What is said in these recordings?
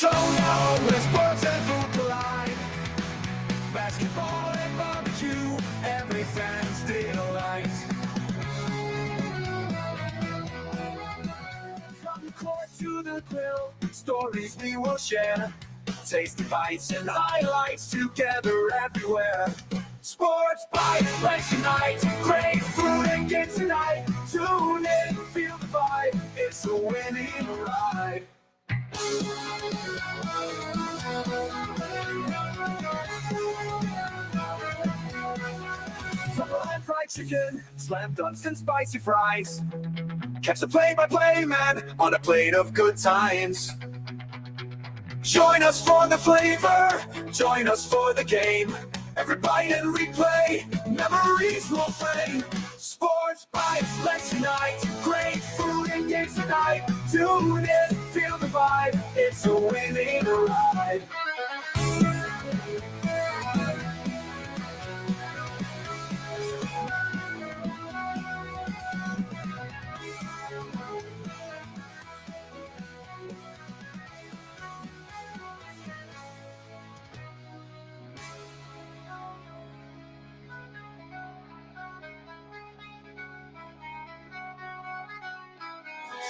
show now where sports and food collide. Basketball and barbecue, every fan's delight. From the court to the grill, stories we will share. Tasty bites and highlights together everywhere. Sports Bytes, let's unite. Great food and games tonight. Tune in, feel the vibe. It's a winning ride. From fried chicken, slam dunks and spicy fries. Catch the play-by-play man on a plate of good times. Join us for the flavor, join us for the game. Every bite and replay, memories will flame. Sports Bytes, let's unite. Great food and games tonight. Tune in, feel the vibe. It's a winning ride.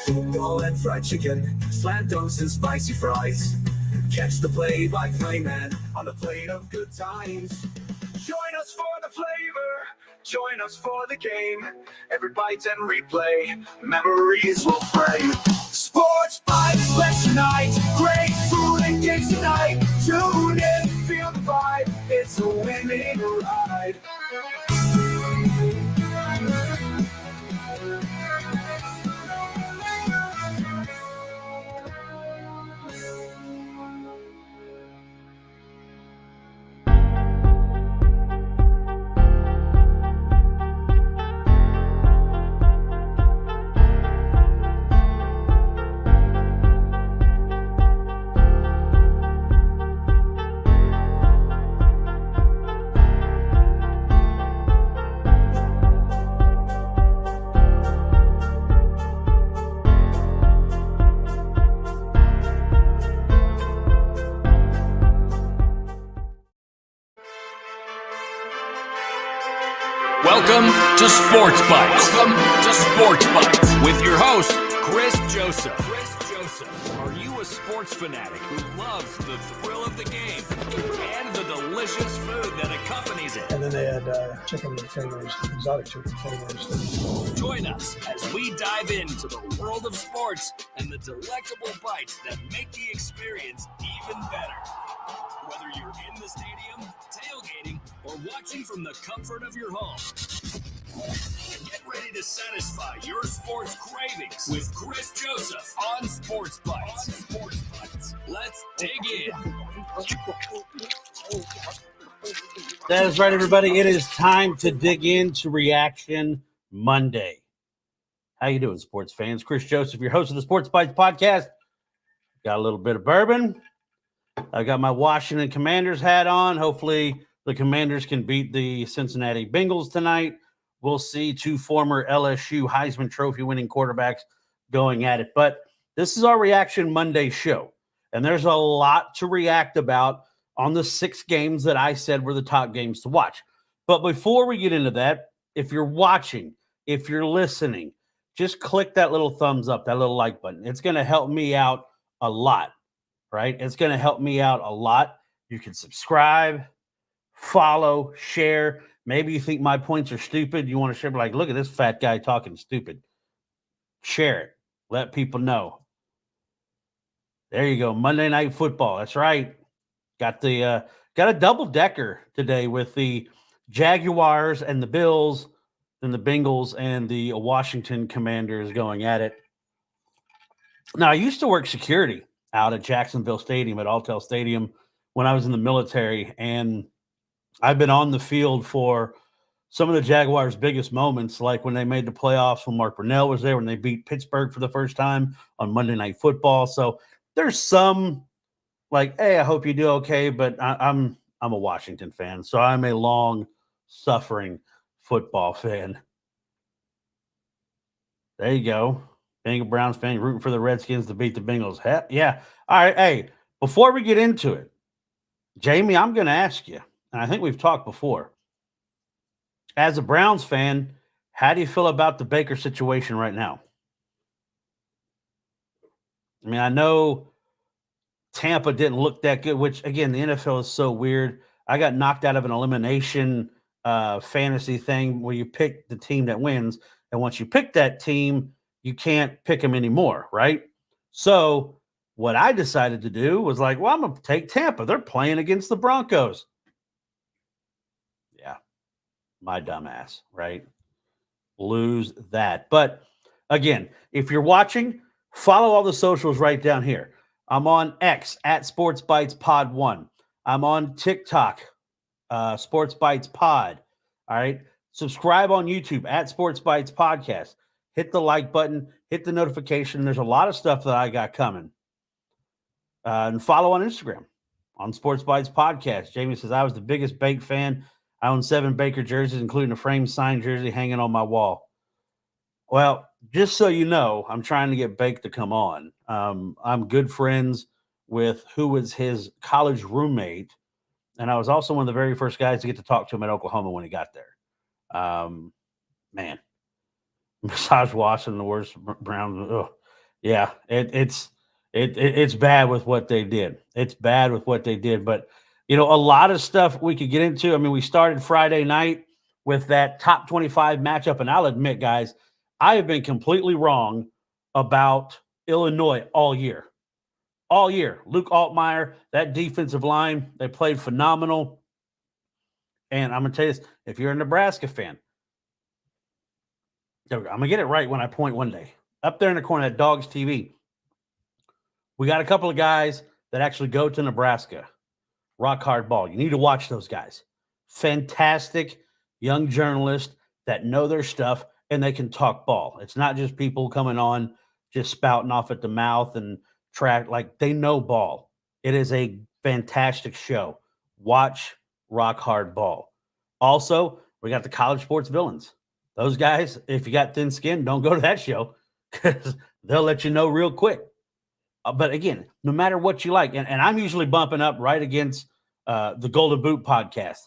Football and fried chicken, slam dunks and spicy fries. Catch the play-by-play man on a plate of good times. Join us for the flavor, join us for the game. Every bite and replay, memories will frame. Sports Bytes, let's unite. Great food and games tonight. Tune in, feel the vibe. It's a winning ride. Welcome to Sports Bytes. Welcome to Sports Bytes with your host, Chris Joseph. Are you a sports fanatic who loves the thrill of the game and the delicious food that accompanies it? And then they had chicken fingers, exotic chicken fingers. Join us as we dive into the world of sports and the delectable bites that make the experience even better. Whether you're in the stadium, tailgating, or watching from the comfort of your home. Get ready to satisfy your sports cravings with Chris Joseph on Sports Bytes. Let's dig in. That is right, everybody. It is time to dig into Reaction Monday. How you doing, sports fans? Chris Joseph, your host of the Sports Bytes podcast. Got a little bit of bourbon. I got my Washington Commanders hat on. Hopefully the Commanders can beat the Cincinnati Bengals tonight. We'll see two former LSU Heisman Trophy winning quarterbacks going at it. But this is our Reaction Monday show, and there's a lot to react about on the 6 games that I said were the top games to watch. But before we get into that, if you're watching, if you're listening, just click that little thumbs up, that little like button. It's going to help me out a lot, right? It's going to help me out a lot. You can subscribe, follow, share. Maybe you think my points are stupid. You want to share, like, look at this fat guy talking stupid. Share it. Let people know. There you go. Monday Night Football. That's right. Got a double decker today with the Jaguars and the Bills, and the Bengals and the Washington Commanders going at it. Now, I used to work security out at Jacksonville Stadium, at Alltel Stadium, when I was in the military, and I've been on the field for some of the Jaguars' biggest moments, like when they made the playoffs when Mark Brunell was there, when they beat Pittsburgh for the first time on Monday Night Football. So there's some like, hey, I hope you do okay, but I'm a Washington fan, so I'm a long-suffering football fan. There you go. Being a Browns fan, rooting for the Redskins to beat the Bengals. Yeah. All right. Hey, Before we get into it, Jamie, I'm going to ask you, and I think we've talked before. As a Browns fan, how do you feel about the Baker situation right now? I mean, I know Tampa didn't look that good, which, again, the NFL is so weird. I got knocked out of an elimination fantasy thing where you pick the team that wins. And once you pick that team, you can't pick them anymore, right? So what I decided to do was like, well, I'm going to take Tampa. They're playing against the Broncos. Yeah, my dumbass, right? Lose that. But again, if you're watching, follow all the socials right down here. I'm on X at Sports Bytes Pod 1. I'm on TikTok, Sports Bytes Pod. All right. Subscribe on YouTube at Sports Bytes Podcast. Hit the like button, hit the notification. There's a lot of stuff that I got coming. And follow on Instagram on Sports Bytes Podcast. Jamie says, I was the biggest Bake fan. I own 7 Baker jerseys, including a framed signed jersey hanging on my wall. Well, just so you know, I'm trying to get Bake to come on. I'm good friends with who was his college roommate, and I was also one of the very first guys to get to talk to him at Oklahoma when he got there. Man, massage washing the worst Browns. Oh, yeah, it's bad with what they did. It's bad with what they did. But a lot of stuff we could get into. I mean, we started Friday night with that top 25 matchup, and I'll admit, guys, I have been completely wrong about Illinois all year. All year. Luke Altmaier, that defensive line, they played phenomenal. And I'm going to tell you this, if you're a Nebraska fan, I'm going to get it right when I point one day. Up there in the corner at Dogs TV, we got a couple of guys that actually go to Nebraska. Rock Hard Ball. You need to watch those guys. Fantastic young journalists that know their stuff and they can talk ball. It's not just people coming on just spouting off at the mouth and track. Like, they know ball. It is a fantastic show. Watch Rock Hard Ball. Also, we got the College Sports Villains. Those guys, if you got thin skin, don't go to that show because they'll let you know real quick. But again, no matter what you like, and I'm usually bumping up right against the Golden Boot podcast.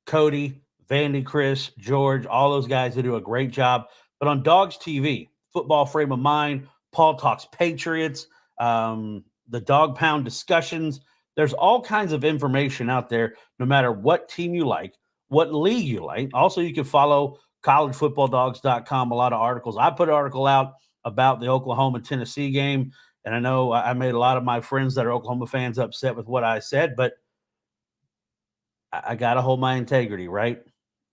Cody, Vandy, Chris, George, all those guys that do a great job. But on Dogs TV, Football Frame of Mind, Paul Talks Patriots, the Dog Pound discussions, there's all kinds of information out there, no matter what team you like, what league you like. Also, you can follow collegefootballdogs.com, a lot of articles. I put an article out about the Oklahoma-Tennessee game, and I know I made a lot of my friends that are Oklahoma fans upset with what I said, but I got to hold my integrity, right?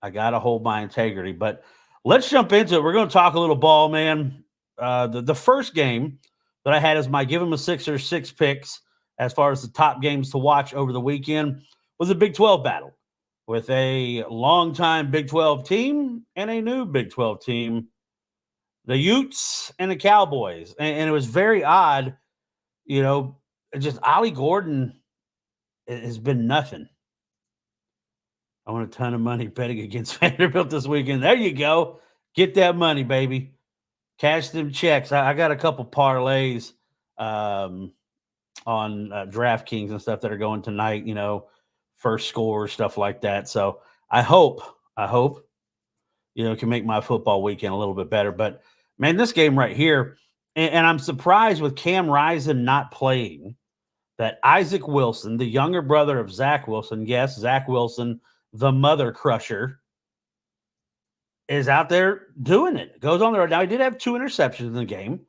I got to hold my integrity. But let's jump into it. We're going to talk a little ball, man. The first game that I had as my give them a 6 or 6 picks as far as the top games to watch over the weekend was a Big 12 battle with a longtime Big 12 team and a new Big 12 team, the Utes and the Cowboys. And it was very odd, just Ollie Gordon has been nothing. I want a ton of money betting against Vanderbilt this weekend. There you go. Get that money, baby. Cash them checks. I got a couple parlays on DraftKings and stuff that are going tonight, first score, stuff like that. So I hope, can make my football weekend a little bit better. But, man, this game right here, and I'm surprised with Cam Rising not playing, that Isaac Wilson, the younger brother of Zach Wilson, yes, Zach Wilson, the mother crusher, is out there doing it. Goes on there. Now, he did have 2 interceptions in the game,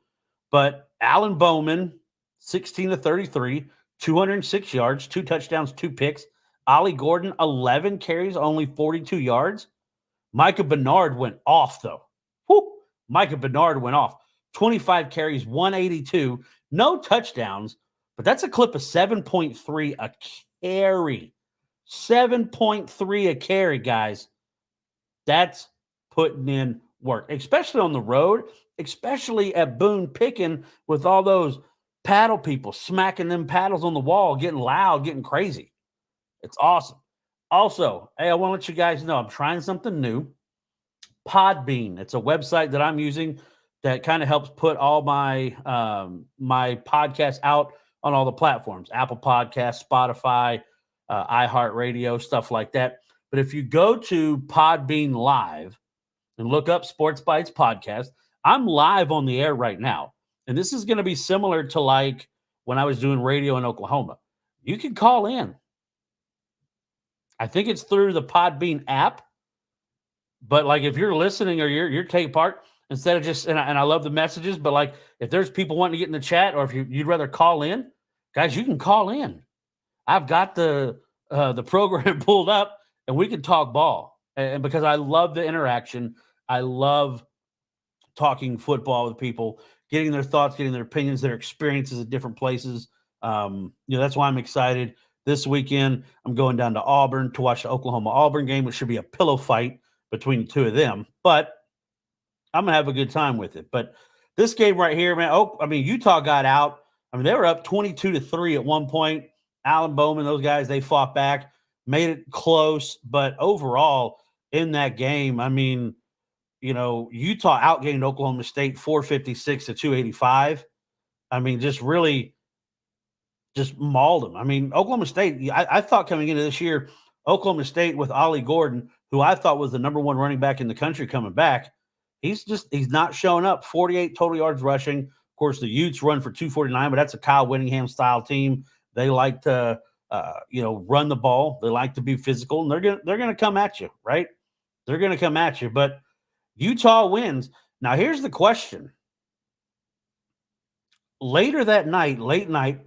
but Alan Bowman, 16 to 33, 206 yards, 2 touchdowns, 2 picks. Ollie Gordon, 11 carries, only 42 yards. Micah Bernard went off, though. Whew. Micah Bernard went off. 25 carries, 182, no touchdowns, but that's a clip of 7.3 a carry. 7.3 a carry, guys. That's putting in work, especially on the road, especially at Boone Pickens with all those paddle people smacking them paddles on the wall, getting loud, getting crazy. It's awesome. Also, hey, I want to let you guys know I'm trying something new. Podbean. It's a website that I'm using that kind of helps put all my my podcasts out on all the platforms, Apple Podcasts, Spotify, iHeartRadio, stuff like that. But if you go to Podbean Live and look up Sports Bytes Podcast, I'm live on the air right now. And this is going to be similar to like when I was doing radio in Oklahoma. You can call in. I think it's through the Podbean app. But like if you're listening or you're taking part, instead of just, and I love the messages, but like if there's people wanting to get in the chat or if you'd rather call in, guys, you can call in. I've got the program pulled up and we can talk ball. And because I love the interaction, I love talking football with people, getting their thoughts, getting their opinions, their experiences at different places. That's why I'm excited. This weekend, I'm going down to Auburn to watch the Oklahoma-Auburn game, which should be a pillow fight between the two of them. But I'm going to have a good time with it. But this game right here, man, Utah got out. They were up 22-3 at one point. Alan Bowman, those guys, they fought back, made it close. But overall, in that game, Utah outgained Oklahoma State 456-285. Just mauled them. Oklahoma State, I thought coming into this year, Oklahoma State with Ollie Gordon, who I thought was the number one running back in the country coming back, he's not showing up. 48 total yards rushing. Of course, the Utes run for 249, but that's a Kyle Whittingham style team. They like to, run the ball. They like to be physical, and they're gonna come at you, right? They're gonna come at you, but Utah wins. Now, here's the question. Later that night, late night,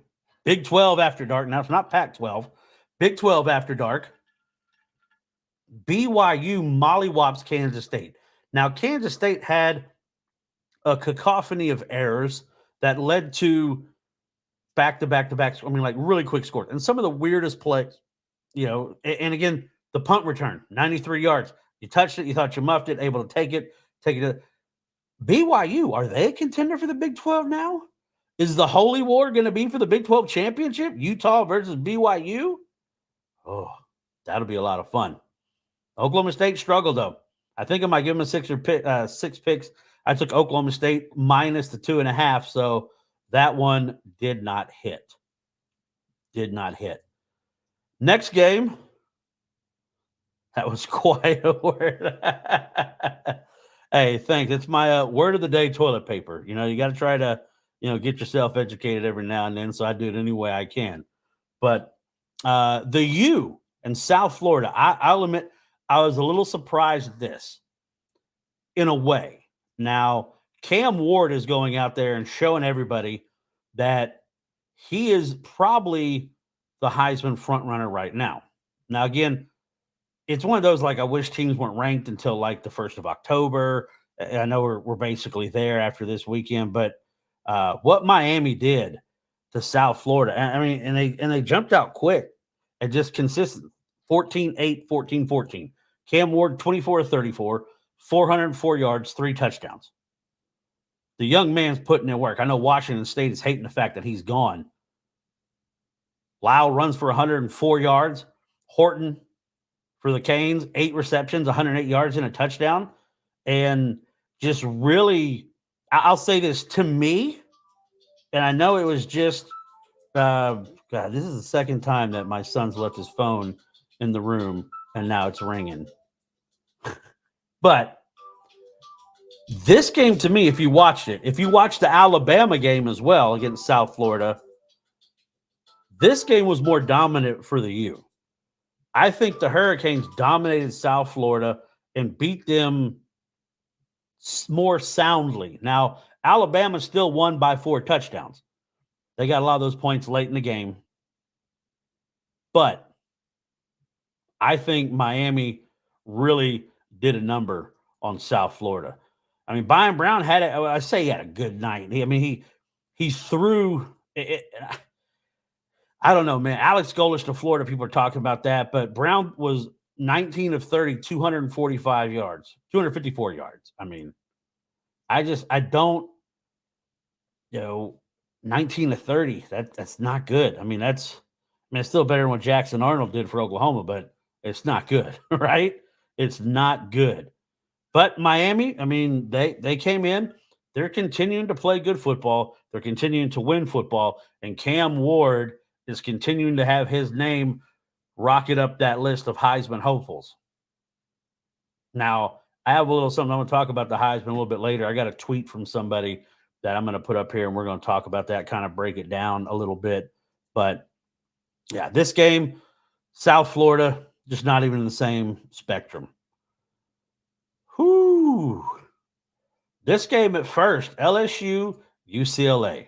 Big 12 after dark. Now, it's not Pac-12. Big 12 after dark. BYU mollywops Kansas State. Now, Kansas State had a cacophony of errors that led to back-to-back-to-back, really quick scores. And some of the weirdest plays, and again, the punt return, 93 yards. You touched it, you thought you muffed it, able to take it. BYU, are they a contender for the Big 12 now? Is the Holy War going to be for the Big 12 championship? Utah versus BYU? Oh, that'll be a lot of fun. Oklahoma State struggled, though. I think I might give them a 6 picks. I took Oklahoma State minus the 2.5, so that one did not hit. Next game, that was quite a word. Hey, thanks. It's my word of the day, toilet paper. You got to try to, get yourself educated every now and then, so I do it any way I can. But the U in South Florida, I'll admit I was a little surprised at this in a way. Now, Cam Ward is going out there and showing everybody that he is probably the Heisman frontrunner right now. Now, again, it's one of those, I wish teams weren't ranked until the 1st of October. I know we're basically there after this weekend, but what Miami did to South Florida, and they jumped out quick and just consistent. 14-8, 14-14. Cam Ward, 24-34, 404 yards, 3 touchdowns. The young man's putting in work. I know Washington State is hating the fact that he's gone. Lau runs for 104 yards. Horton for the Canes, 8 receptions, 108 yards and a touchdown. And just really, I'll say this, to me, and I know it was just, God, this is the second time that my son's left his phone in the room, and now it's ringing. But this game, to me, if you watched the Alabama game as well against South Florida, this game was more dominant for the U. I think the Hurricanes dominated South Florida and beat them more soundly. Now, Alabama still won by 4 touchdowns. They got a lot of those points late in the game. But I think Miami really did a number on South Florida. Byron Brown had he had a good night. He threw it. I don't know, man. Alex Golesh to Florida, people are talking about that, but Brown was 19 of 30, 245 yards, 254 yards. I don't, 19 to 30, that's not good. It's still better than what Jackson Arnold did for Oklahoma, but it's not good, right? It's not good. But Miami, they came in. They're continuing to play good football. They're continuing to win football, and Cam Ward is continuing to have his name rocket up that list of Heisman hopefuls. Now, I have a little something I'm going to talk about the Heisman a little bit later. I got a tweet from somebody that I'm going to put up here, and we're going to talk about that, kind of break it down a little bit. But yeah, this game, South Florida, just not even in the same spectrum. Whoo! This game at first, LSU, UCLA.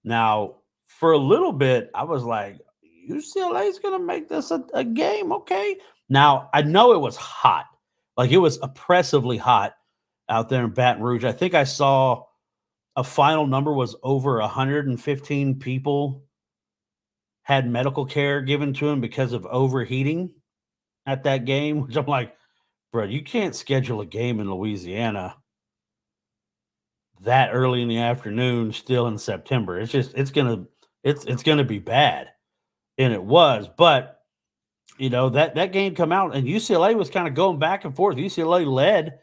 Now, for a little bit, I was like, UCLA is going to make this a game. Okay. Now, I know it was hot. Like, it was oppressively hot out there in Baton Rouge. I think I saw a final number was over 115 people had medical care given to them because of overheating at that game, which I'm like, bro, you can't schedule a game in Louisiana that early in the afternoon, still in September. It's gonna be bad, and it was. But that game come out, and UCLA was kind of going back and forth. UCLA led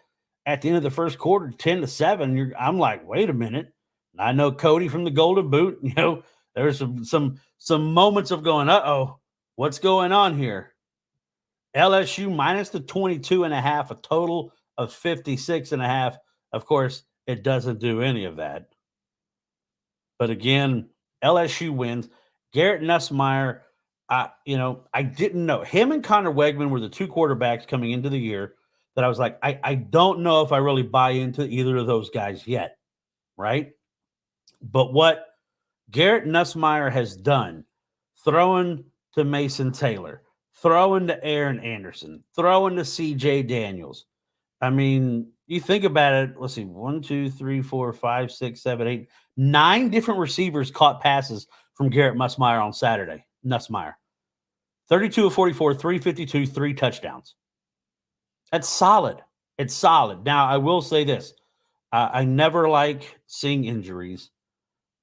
at the end of the first quarter, 10-7. I'm like, wait a minute. I know Cody from the Golden Boot. There's some moments of going, uh-oh, what's going on here? LSU minus the 22.5, a total of 56.5. Of course, it doesn't do any of that. But again, LSU wins. Garrett Nussmeier, I didn't know. Him and Connor Wegman were the two quarterbacks coming into the year that I was like, I don't know if I really buy into either of those guys yet, right? But what Garrett Nussmeier has done, throwing to Mason Taylor, throwing to Aaron Anderson, throwing to C.J. Daniels. I mean, you think about it. Let's see, 1, 2, 3, 4, 5, 6, 7, 8, 9 different receivers caught passes from Garrett Nussmeier on Saturday. Nussmeier, 32 of 44, 352, 3 touchdowns. That's solid. It's solid. Now, I will say this: I never like seeing injuries.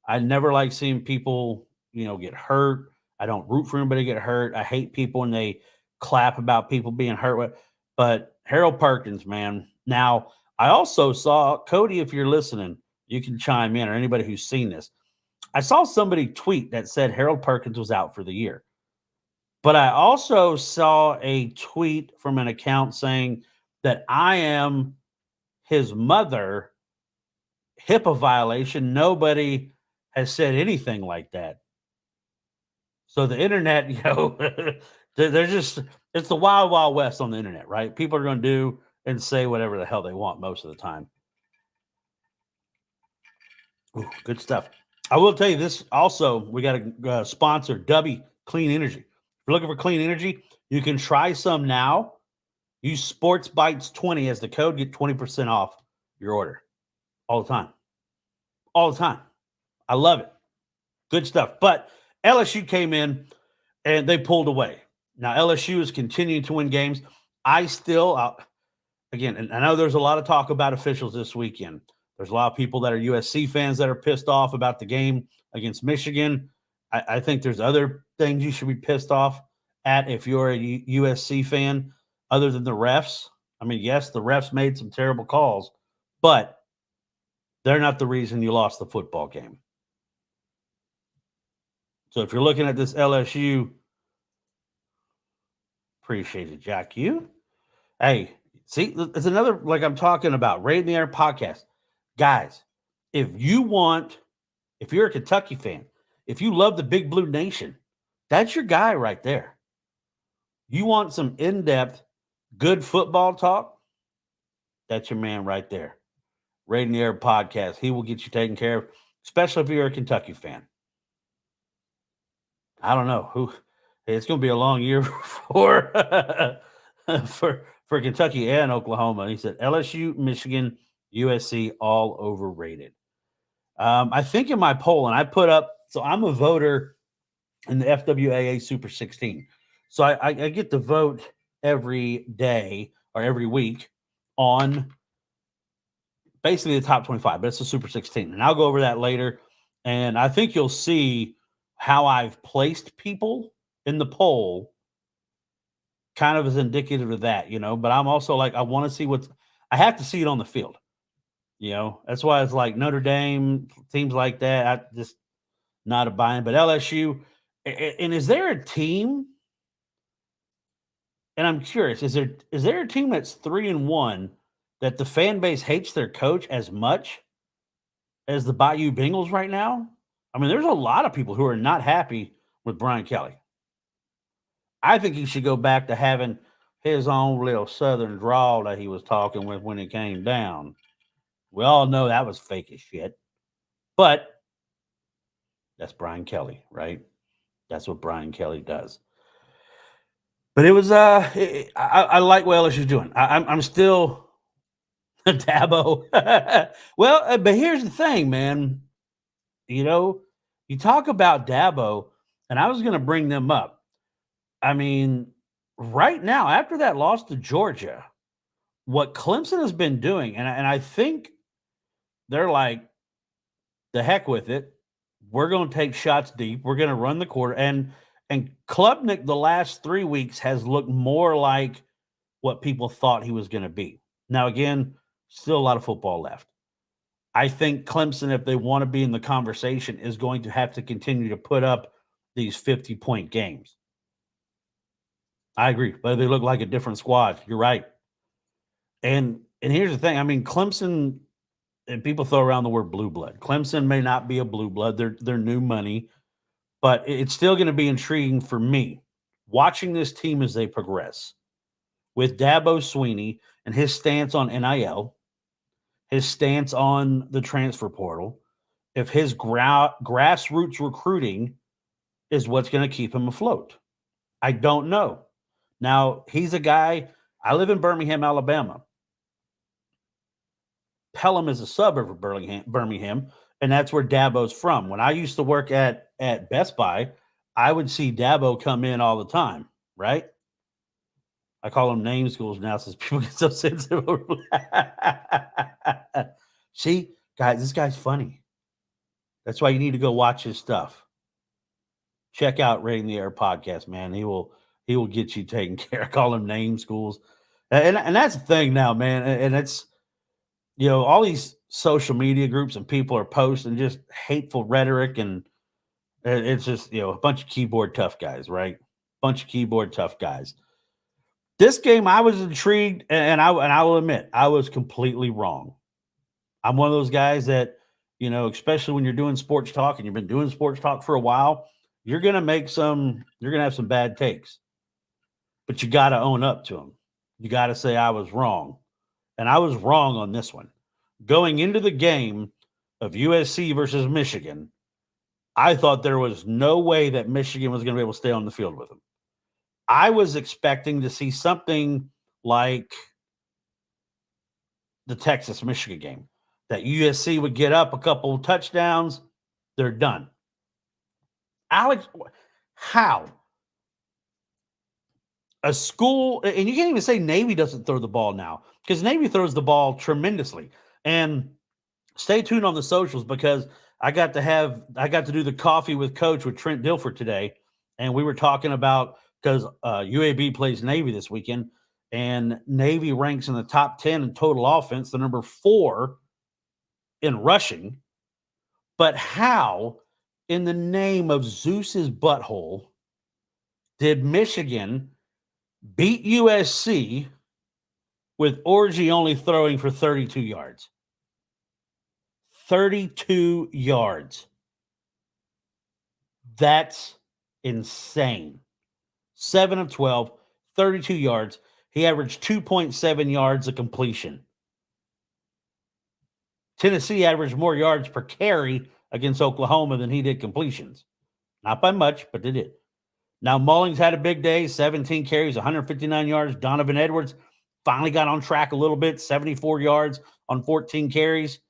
I never like seeing people, get hurt. I don't root for anybody to get hurt. I hate people when they clap about people being hurt. But Harold Perkins, man. Now, I also saw, Cody, if you're listening, you can chime in, or anybody who's seen this. I saw somebody tweet that said Harold Perkins was out for the year. But I also saw a tweet from an account saying that I am his mother, HIPAA violation. Nobody has said anything like that. So the internet, they're just, it's the wild, wild west on the internet, right? People are going to do and say whatever the hell they want most of the time. Ooh, good stuff. I will tell you this also, we got a sponsor, Dubby Clean Energy. If you're looking for clean energy, you can try some now. Use Sports Bytes 20 as the code, get 20% off your order. All the time. All the time. I love it. Good stuff. But LSU came in and they pulled away. Now, LSU is continuing to win games. Again, and I know there's a lot of talk about officials this weekend. There's a lot of people that are USC fans that are pissed off about the game against Michigan. I think there's other things you should be pissed off at if you're a USC fan other than the refs. I mean, yes, the refs made some terrible calls, but they're not the reason you lost the football game. So if you're looking at this LSU, appreciate it, Jack. Hey, see, it's another, like I'm talking about, Raid in the Air podcast. Guys, if you're a Kentucky fan, if you love the Big Blue Nation, that's your guy right there. You want some in-depth, good football talk? That's your man right there. Raid in the Air podcast. He will get you taken care of, especially if you're a Kentucky fan. I don't know it's going to be a long year for Kentucky and Oklahoma. He said LSU, Michigan, USC, all overrated. I think in my poll, and I put up, so I'm a voter in the FWAA Super 16. So I get to vote every day or every week on basically the top 25, but it's the Super 16. And I'll go over that later. And I think you'll see how I've placed people in the poll kind of is indicative of that, but I'm also like, I want to see I have to see it on the field. That's why it's like Notre Dame, teams like that. I just not a buy-in. But LSU, and is there a team? And I'm curious, is there a team that's 3-1 that the fan base hates their coach as much as the Bayou Bengals right now? I mean, there's a lot of people who are not happy with Brian Kelly. I think he should go back to having his own little southern drawl that he was talking with when it came down. We all know that was fake as shit. But that's Brian Kelly, right? That's what Brian Kelly does. But it was I like what LSU's doing. I'm still Dabo. Well, but here's the thing, man. You talk about Dabo, and I was going to bring them up. I mean, right now, after that loss to Georgia, what Clemson has been doing, and I think they're like, the heck with it. We're going to take shots deep. We're going to run the quarter. And Klubnik the last 3 weeks has looked more like what people thought he was going to be. Now, again, still a lot of football left. I think Clemson, if they want to be in the conversation, is going to have to continue to put up these 50-point games. I agree, but they look like a different squad. You're right. And here's the thing. I mean, Clemson, and people throw around the word blue blood. Clemson may not be a blue blood. They're new money, but it's still going to be intriguing for me watching this team as they progress with Dabo Swinney and his stance on NIL, his stance on the transfer portal, if his grassroots recruiting is what's going to keep him afloat. I don't know. Now, he's a guy, I live in Birmingham, Alabama. Pelham is a suburb of Birmingham, and that's where Dabo's from. When I used to work at Best Buy, I would see Dabo come in all the time, right? I call them name schools now since people get so sensitive. See, guys, this guy's funny. That's why you need to go watch his stuff. Check out Rating the Air podcast, man. He will get you taken care of. Call them name schools. And that's the thing now, man. And it's, all these social media groups and people are posting just hateful rhetoric, and it's just, a bunch of keyboard tough guys, right? Bunch of keyboard tough guys. This game, I was intrigued, and I will admit, I was completely wrong. I'm one of those guys that, especially when you're doing sports talk and you've been doing sports talk for a while, you're going to have some bad takes, but you got to own up to them. You got to say, I was wrong. And I was wrong on this one. Going into the game of USC versus Michigan, I thought there was no way that Michigan was going to be able to stay on the field with them. I was expecting to see something like the Texas-Michigan game, that USC would get up a couple of touchdowns, they're done. Alex, how? A school, and you can't even say Navy doesn't throw the ball now, because Navy throws the ball tremendously. And stay tuned on the socials, because I got to do the coffee with Coach with Trent Dilford today, and we were talking about, because UAB plays Navy this weekend, and Navy ranks in the top 10 in total offense, the number 4 in rushing. But how, in the name of Zeus's butthole, did Michigan beat USC with Orgy only throwing for 32 yards? 32 yards. That's insane. 7 of 12, 32 yards. He averaged 2.7 yards a completion. Tennessee averaged more yards per carry against Oklahoma than he did completions. Not by much, but they did. Now, Mullings had a big day, 17 carries, 159 yards. Donovan Edwards finally got on track a little bit, 74 yards on 14 carries.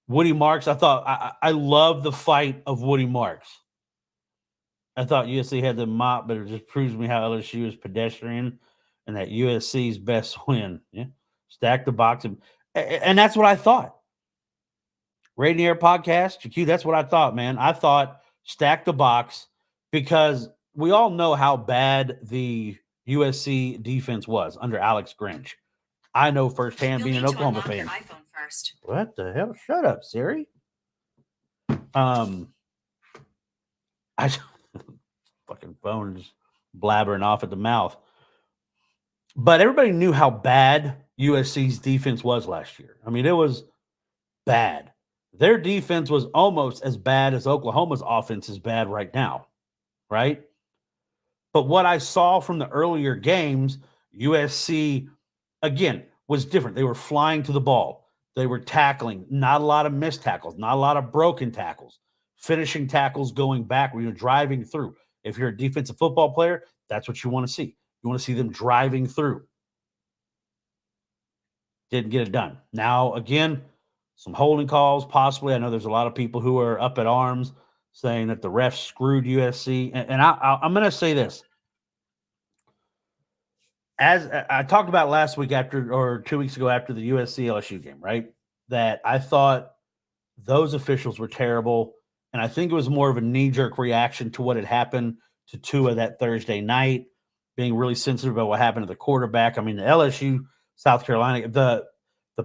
Woody Marks, I love the fight of Woody Marks. I thought USC had the mop, but it just proves me how LSU is pedestrian and that USC's best win. Yeah. Stack the box. And that's what I thought. Rating the Air podcast, GQ, that's what I thought, man. I thought stack the box, because we all know how bad the USC defense was under Alex Grinch. I know firsthand being an Oklahoma fan. first. What the hell? Shut up, Siri. I fucking phone is blabbering off at the mouth. But everybody knew how bad USC's defense was last year. I mean, it was bad. Their defense was almost as bad as Oklahoma's offense is bad right now, right? But what I saw from the earlier games, USC, again, was different. They were flying to the ball. They were tackling, not a lot of missed tackles, not a lot of broken tackles, finishing tackles going back where you're driving through. If you're a defensive football player, that's what you want to see. You want to see them driving through. Didn't get it done. Now, again, some holding calls, possibly. I know there's a lot of people who are up at arms saying that the refs screwed USC. And I'm going to say this. As I talked about last week or 2 weeks ago after the USC LSU game, right? That I thought those officials were terrible. And I think it was more of a knee-jerk reaction to what had happened to Tua that Thursday night, being really sensitive about what happened to the quarterback. I mean, the LSU, South Carolina, the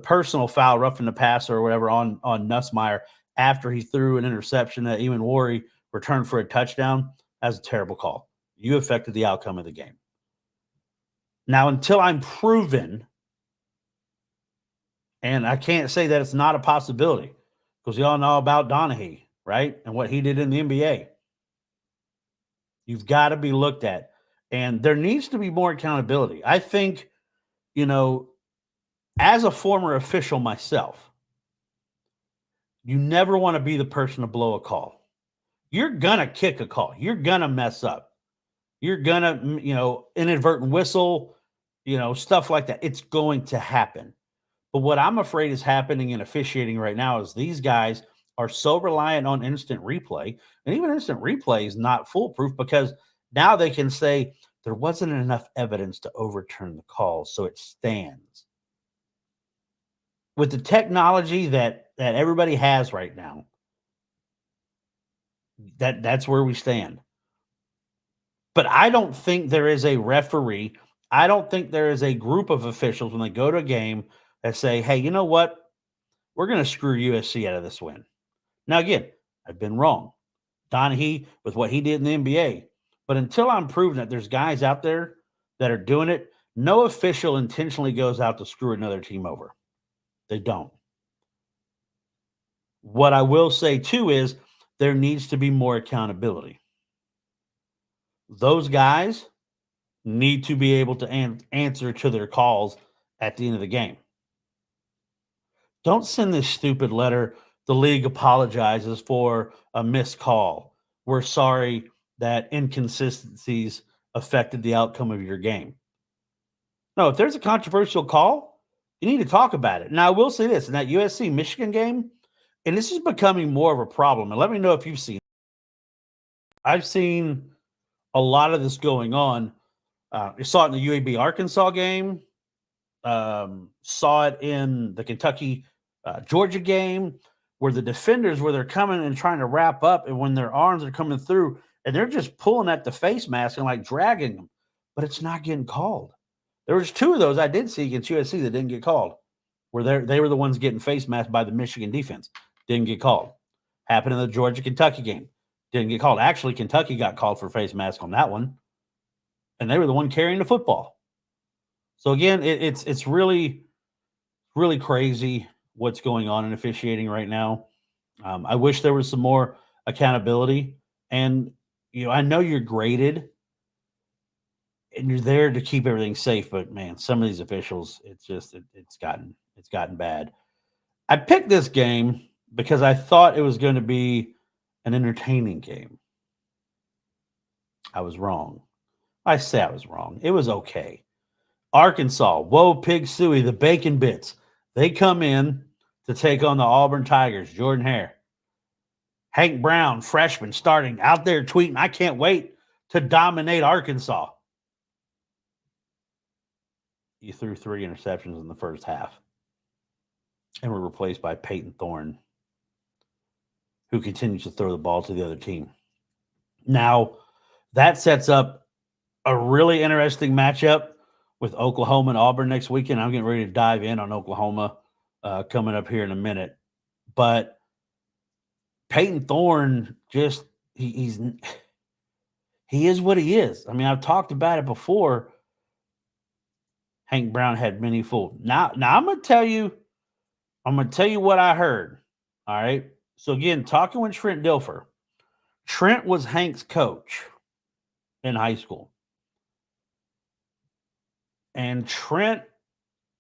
personal foul, roughing the passer or whatever on Nussmeier after he threw an interception that Eamon Worry returned for a touchdown, that was a terrible call. You affected the outcome of the game. Now, until I'm proven, and I can't say that it's not a possibility, because we all know about Donahue, right? And what he did in the NBA. You've got to be looked at. And there needs to be more accountability. I think, as a former official myself, you never want to be the person to blow a call. You're going to kick a call. You're going to mess up. You're going to, inadvertent whistle, stuff like that. It's going to happen. But what I'm afraid is happening in officiating right now is these guys are so reliant on instant replay, and even instant replay is not foolproof because now they can say there wasn't enough evidence to overturn the call, so it stands. With the technology that everybody has right now, that's where we stand. But I don't think there is a referee. I don't think there is a group of officials when they go to a game that say, hey, you know what? We're going to screw USC out of this win. Now, again, I've been wrong. Donahue with what he did in the NBA. But until I'm proven that there's guys out there that are doing it, no official intentionally goes out to screw another team over. They don't. What I will say, too, is there needs to be more accountability. Those guys need to be able to answer to their calls at the end of the game. Don't send this stupid letter. The league apologizes for a missed call. We're sorry that inconsistencies affected the outcome of your game. No, if there's a controversial call, you need to talk about it. Now, I will say this, in that USC-Michigan game, and this is becoming more of a problem, and let me know if you've seen it. I've seen a lot of this going on. You saw it in the UAB-Arkansas game. Saw it in the Kentucky-Georgia game, where the defenders, where they're coming and trying to wrap up, and when their arms are coming through, and they're just pulling at the face mask and like dragging them, but it's not getting called. There was 2 of those I did see against USC that didn't get called, where they were the ones getting face masked by the Michigan defense. Didn't get called. Happened in the Georgia-Kentucky game. Didn't get called. Actually, Kentucky got called for face mask on that one, and they were the one carrying the football. So again, it's really, really crazy what's going on in officiating right now. I wish there was some more accountability. And, I know you're graded and you're there to keep everything safe, but man, some of these officials, it's gotten bad. I picked this game because I thought it was going to be an entertaining game. I was wrong. I say I was wrong. It was okay. Arkansas, whoa, pig suey, the bacon bits. They come in to take on the Auburn Tigers, Jordan Hare. Hank Brown, freshman, starting out there tweeting, I can't wait to dominate Arkansas. You threw 3 interceptions in the first half and were replaced by Peyton Thorne, who continues to throw the ball to the other team. Now, that sets up a really interesting matchup with Oklahoma and Auburn next weekend. I'm getting ready to dive in on Oklahoma coming up here in a minute. But Peyton Thorne just he is what he is. I mean, I've talked about it before. Hank Brown had many fools. Now I'm gonna tell you what I heard. All right. So again, talking with Trent Dilfer. Trent was Hank's coach in high school. And Trent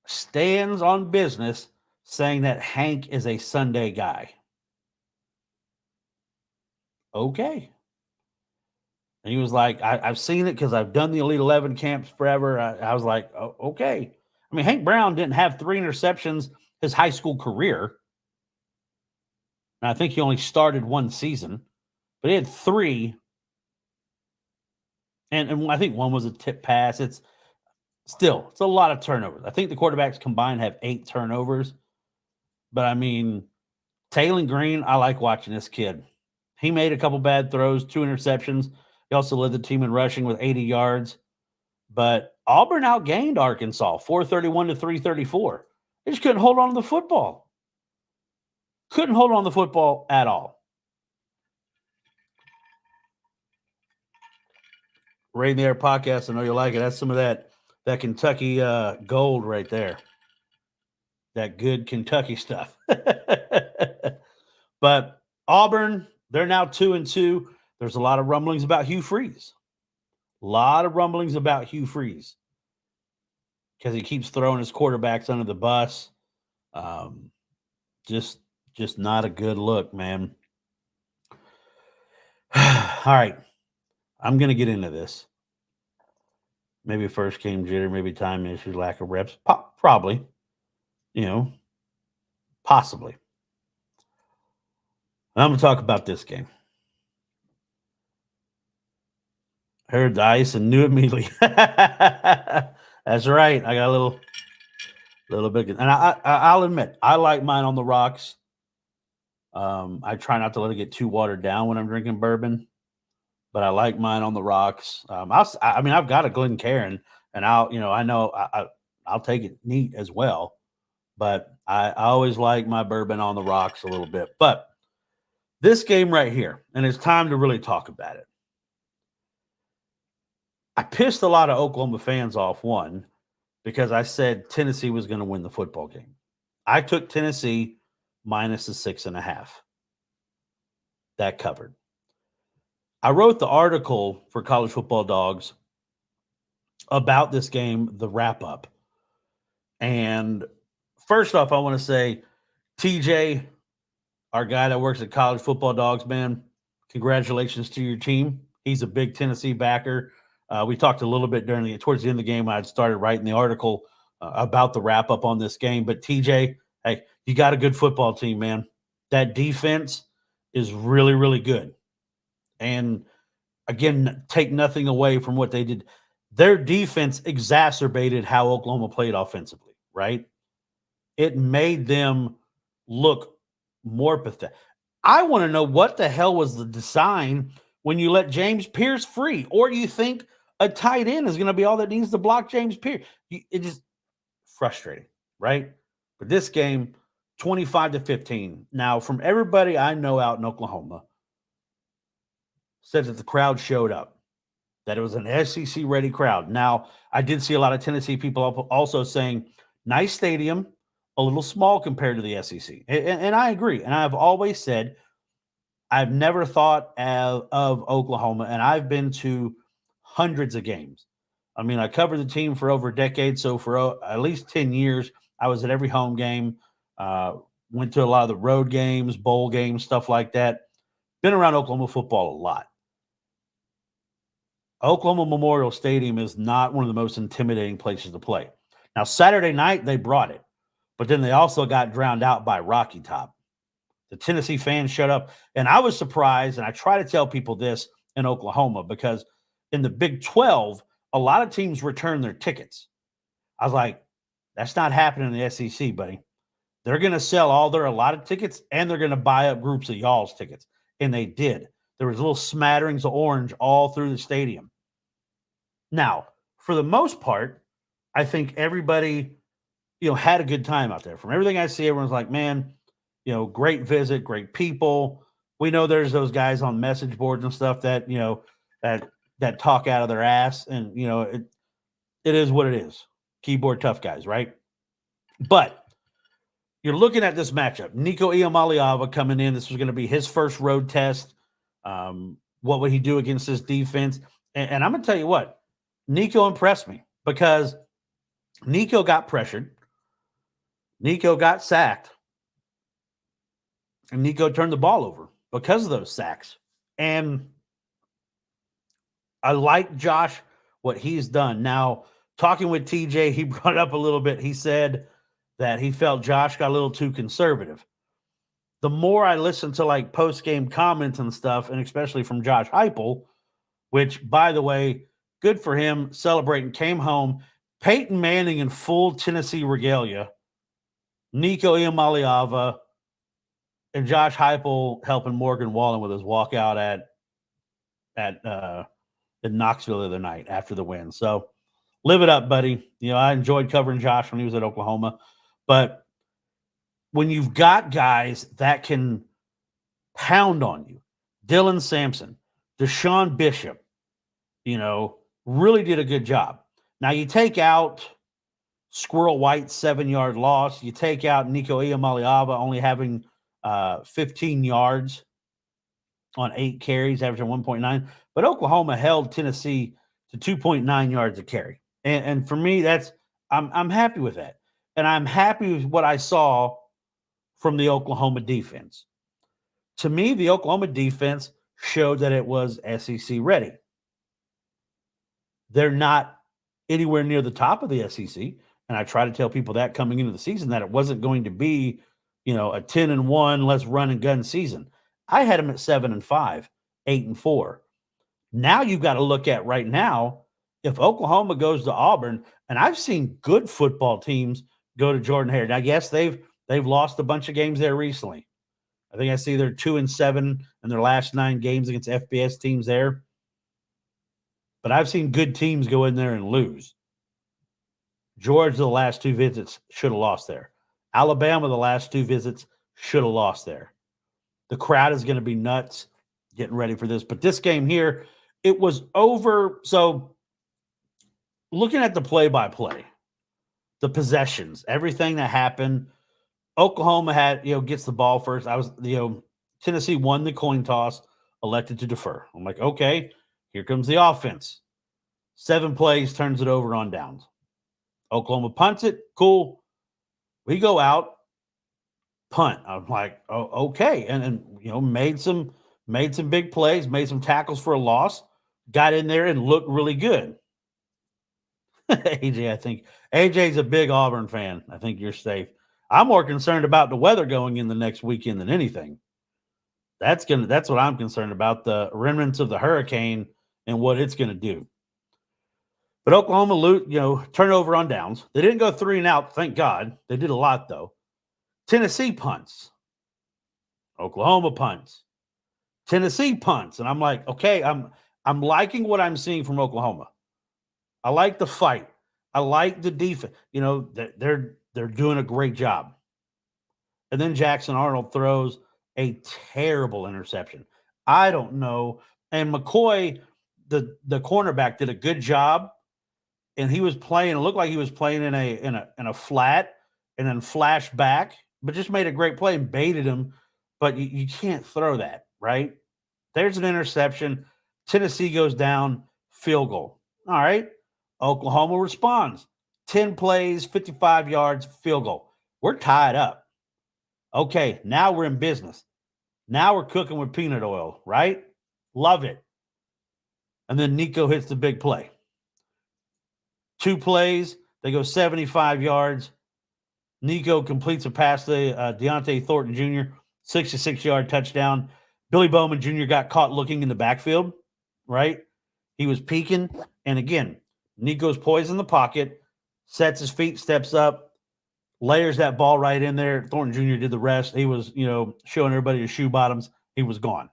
stands on business saying that Hank is a Sunday guy. Okay. And he was like, I've seen it because I've done the Elite 11 camps forever. I was like, oh, okay. I mean, Hank Brown didn't have 3 interceptions his high school career. And I think he only started 1 season, but he had 3. And I think 1 was a tip pass. It's a lot of turnovers. I think the quarterbacks combined have 8 turnovers. But I mean, Taylor Green, I like watching this kid. He made a couple bad throws, 2 interceptions. He also led the team in rushing with 80 yards. But Auburn outgained Arkansas, 431 to 334. They just couldn't hold on to the football. Couldn't hold on to the football at all. Ray in the Air podcast, I know you like it. That's some of that Kentucky gold right there. That good Kentucky stuff. But Auburn, they're now 2-2. There's a lot of rumblings about Hugh Freeze. Because he keeps throwing his quarterbacks under the bus. Just not a good look, man. All right. I'm going to get into this. Maybe first game jitter, maybe time issue, lack of reps. Probably. Possibly. And I'm going to talk about this game. Heard the ice and knew immediately. That's right. I got a little bit. And I'll admit, I like mine on the rocks. I try not to let it get too watered down when I'm drinking bourbon, but I like mine on the rocks. I've got a Glencairn, and I'll take it neat as well. But I always like my bourbon on the rocks a little bit. But this game right here, and it's time to really talk about it. I pissed a lot of Oklahoma fans off, one, because I said Tennessee was going to win the football game. I took Tennessee minus the 6.5. That covered. I wrote the article for College Football Dogs about this game, the wrap-up. And first off, I want to say, TJ, our guy that works at College Football Dogs, man, congratulations to your team. He's a big Tennessee backer. We talked a little bit towards the end of the game. I had started writing the article about the wrap up on this game. But TJ, hey, you got a good football team, man. That defense is really, really good. And again, take nothing away from what they did. Their defense exacerbated how Oklahoma played offensively, right? It made them look more pathetic. I want to know what the hell was the design when you let James Pierce free, or do you think a tight end is going to be all that needs to block James Pierce? It is frustrating, right? But this game, 25-15. Now, from everybody I know out in Oklahoma, said that the crowd showed up, that it was an SEC-ready crowd. Now, I did see a lot of Tennessee people also saying, nice stadium, a little small compared to the SEC. And I agree. And I've always said, I've never thought of Oklahoma, and I've been to hundreds of games. I mean, I covered the team for over a decade, so for at least 10 years, I was at every home game, went to a lot of the road games, bowl games, stuff like that. Been around Oklahoma football a lot. Oklahoma Memorial Stadium is not one of the most intimidating places to play. Now, Saturday night, they brought it, but then they also got drowned out by Rocky Top. The Tennessee fans showed up, and I was surprised, and I try to tell people this in Oklahoma, because in the Big 12, a lot of teams return their tickets. I was like, that's not happening in the SEC, buddy. They're going to sell all their allotted tickets, and they're going to buy up groups of y'all's tickets. And they did. There was little smatterings of orange all through the stadium. Now, for the most part, I think everybody had a good time out there. From everything I see, everyone's like, man, great visit, great people. We know there's those guys on message boards and stuff that, that talk out of their ass. And, it is what it is. Keyboard tough guys, right? But you're looking at this matchup. Nico Iamaleava coming in. This was going to be his first road test. What would he do against this defense? And I'm going to tell you what, Nico impressed me because Nico got pressured. Nico got sacked. And Nico turned the ball over because of those sacks. And I like Josh, what he's done. Now, talking with TJ, he brought it up a little bit. He said that he felt Josh got a little too conservative. The more I listen to like post-game comments and stuff, and especially from Josh Heupel, which, by the way, good for him, celebrating, came home. Peyton Manning in full Tennessee regalia, Nico Iamaleava, and Josh Heupel helping Morgan Wallen with his walkout in Knoxville the other night after the win. So live it up, buddy. I enjoyed covering Josh when he was at Oklahoma. But when you've got guys that can pound on you, Dylan Sampson, Deshaun Bishop, really did a good job. Now you take out Squirrel White's 7-yard loss. You take out Nico Iamaleava only having 15 yards on 8 carries, averaging 1.9. But Oklahoma held Tennessee to 2.9 yards a carry. And for me, I'm happy with that. And I'm happy with what I saw from the Oklahoma defense. To me, the Oklahoma defense showed that it was SEC ready. They're not anywhere near the top of the SEC. And I try to tell people that coming into the season that it wasn't going to be, a 10-1, let's run and gun season. I had them at 7-5, 8-4. Now you've got to look at right now, if Oklahoma goes to Auburn, and I've seen good football teams go to Jordan-Hare. Now, yes, they've lost a bunch of games there recently. I think I see they're 2-7 in their last 9 games against FBS teams there. But I've seen good teams go in there and lose. Georgia, the last 2 visits, should have lost there. Alabama, the last 2 visits, should have lost there. The crowd is going to be nuts getting ready for this. But this game here, it was over. So looking at the play-by-play, the possessions, everything that happened, Oklahoma had, gets the ball first. Tennessee won the coin toss, elected to defer. I'm like, okay, here comes the offense. 7 plays, turns it over on downs. Oklahoma punts it, cool. We go out, punt. I'm like, oh, okay. And made some big plays, made some tackles for a loss, got in there and looked really good. AJ, I think AJ's a big Auburn fan. I think you're safe. I'm more concerned about the weather going in the next weekend than anything. That's what I'm concerned about, the remnants of the hurricane and what it's going to do. But Oklahoma, turnover on downs. They didn't go 3 and out, thank God. They did a lot, though. Tennessee punts. Oklahoma punts. Tennessee punts. And I'm like, okay, I'm liking what I'm seeing from Oklahoma. I like the fight. I like the defense. They're doing a great job. And then Jackson Arnold throws a terrible interception. I don't know. And McCoy, the cornerback, did a good job. And he was playing. It looked like he was playing in a flat, and then flashed back, but just made a great play and baited him. But you can't throw that, right? There's an interception. Tennessee goes down, field goal. All right. Oklahoma responds. 10 plays, 55 yards, field goal. We're tied up. Okay, now we're in business. Now we're cooking with peanut oil, right? Love it. And then Nico hits the big play. 2 plays, they go 75 yards. Nico completes a pass to Deontay Thornton Jr., 66-yard touchdown. Billy Bowman Jr. got caught looking in the backfield, right? He was peeking. And again, Nico's poised in the pocket, sets his feet, steps up, layers that ball right in there. Thornton Jr. did the rest. He was, showing everybody his shoe bottoms. He was gone.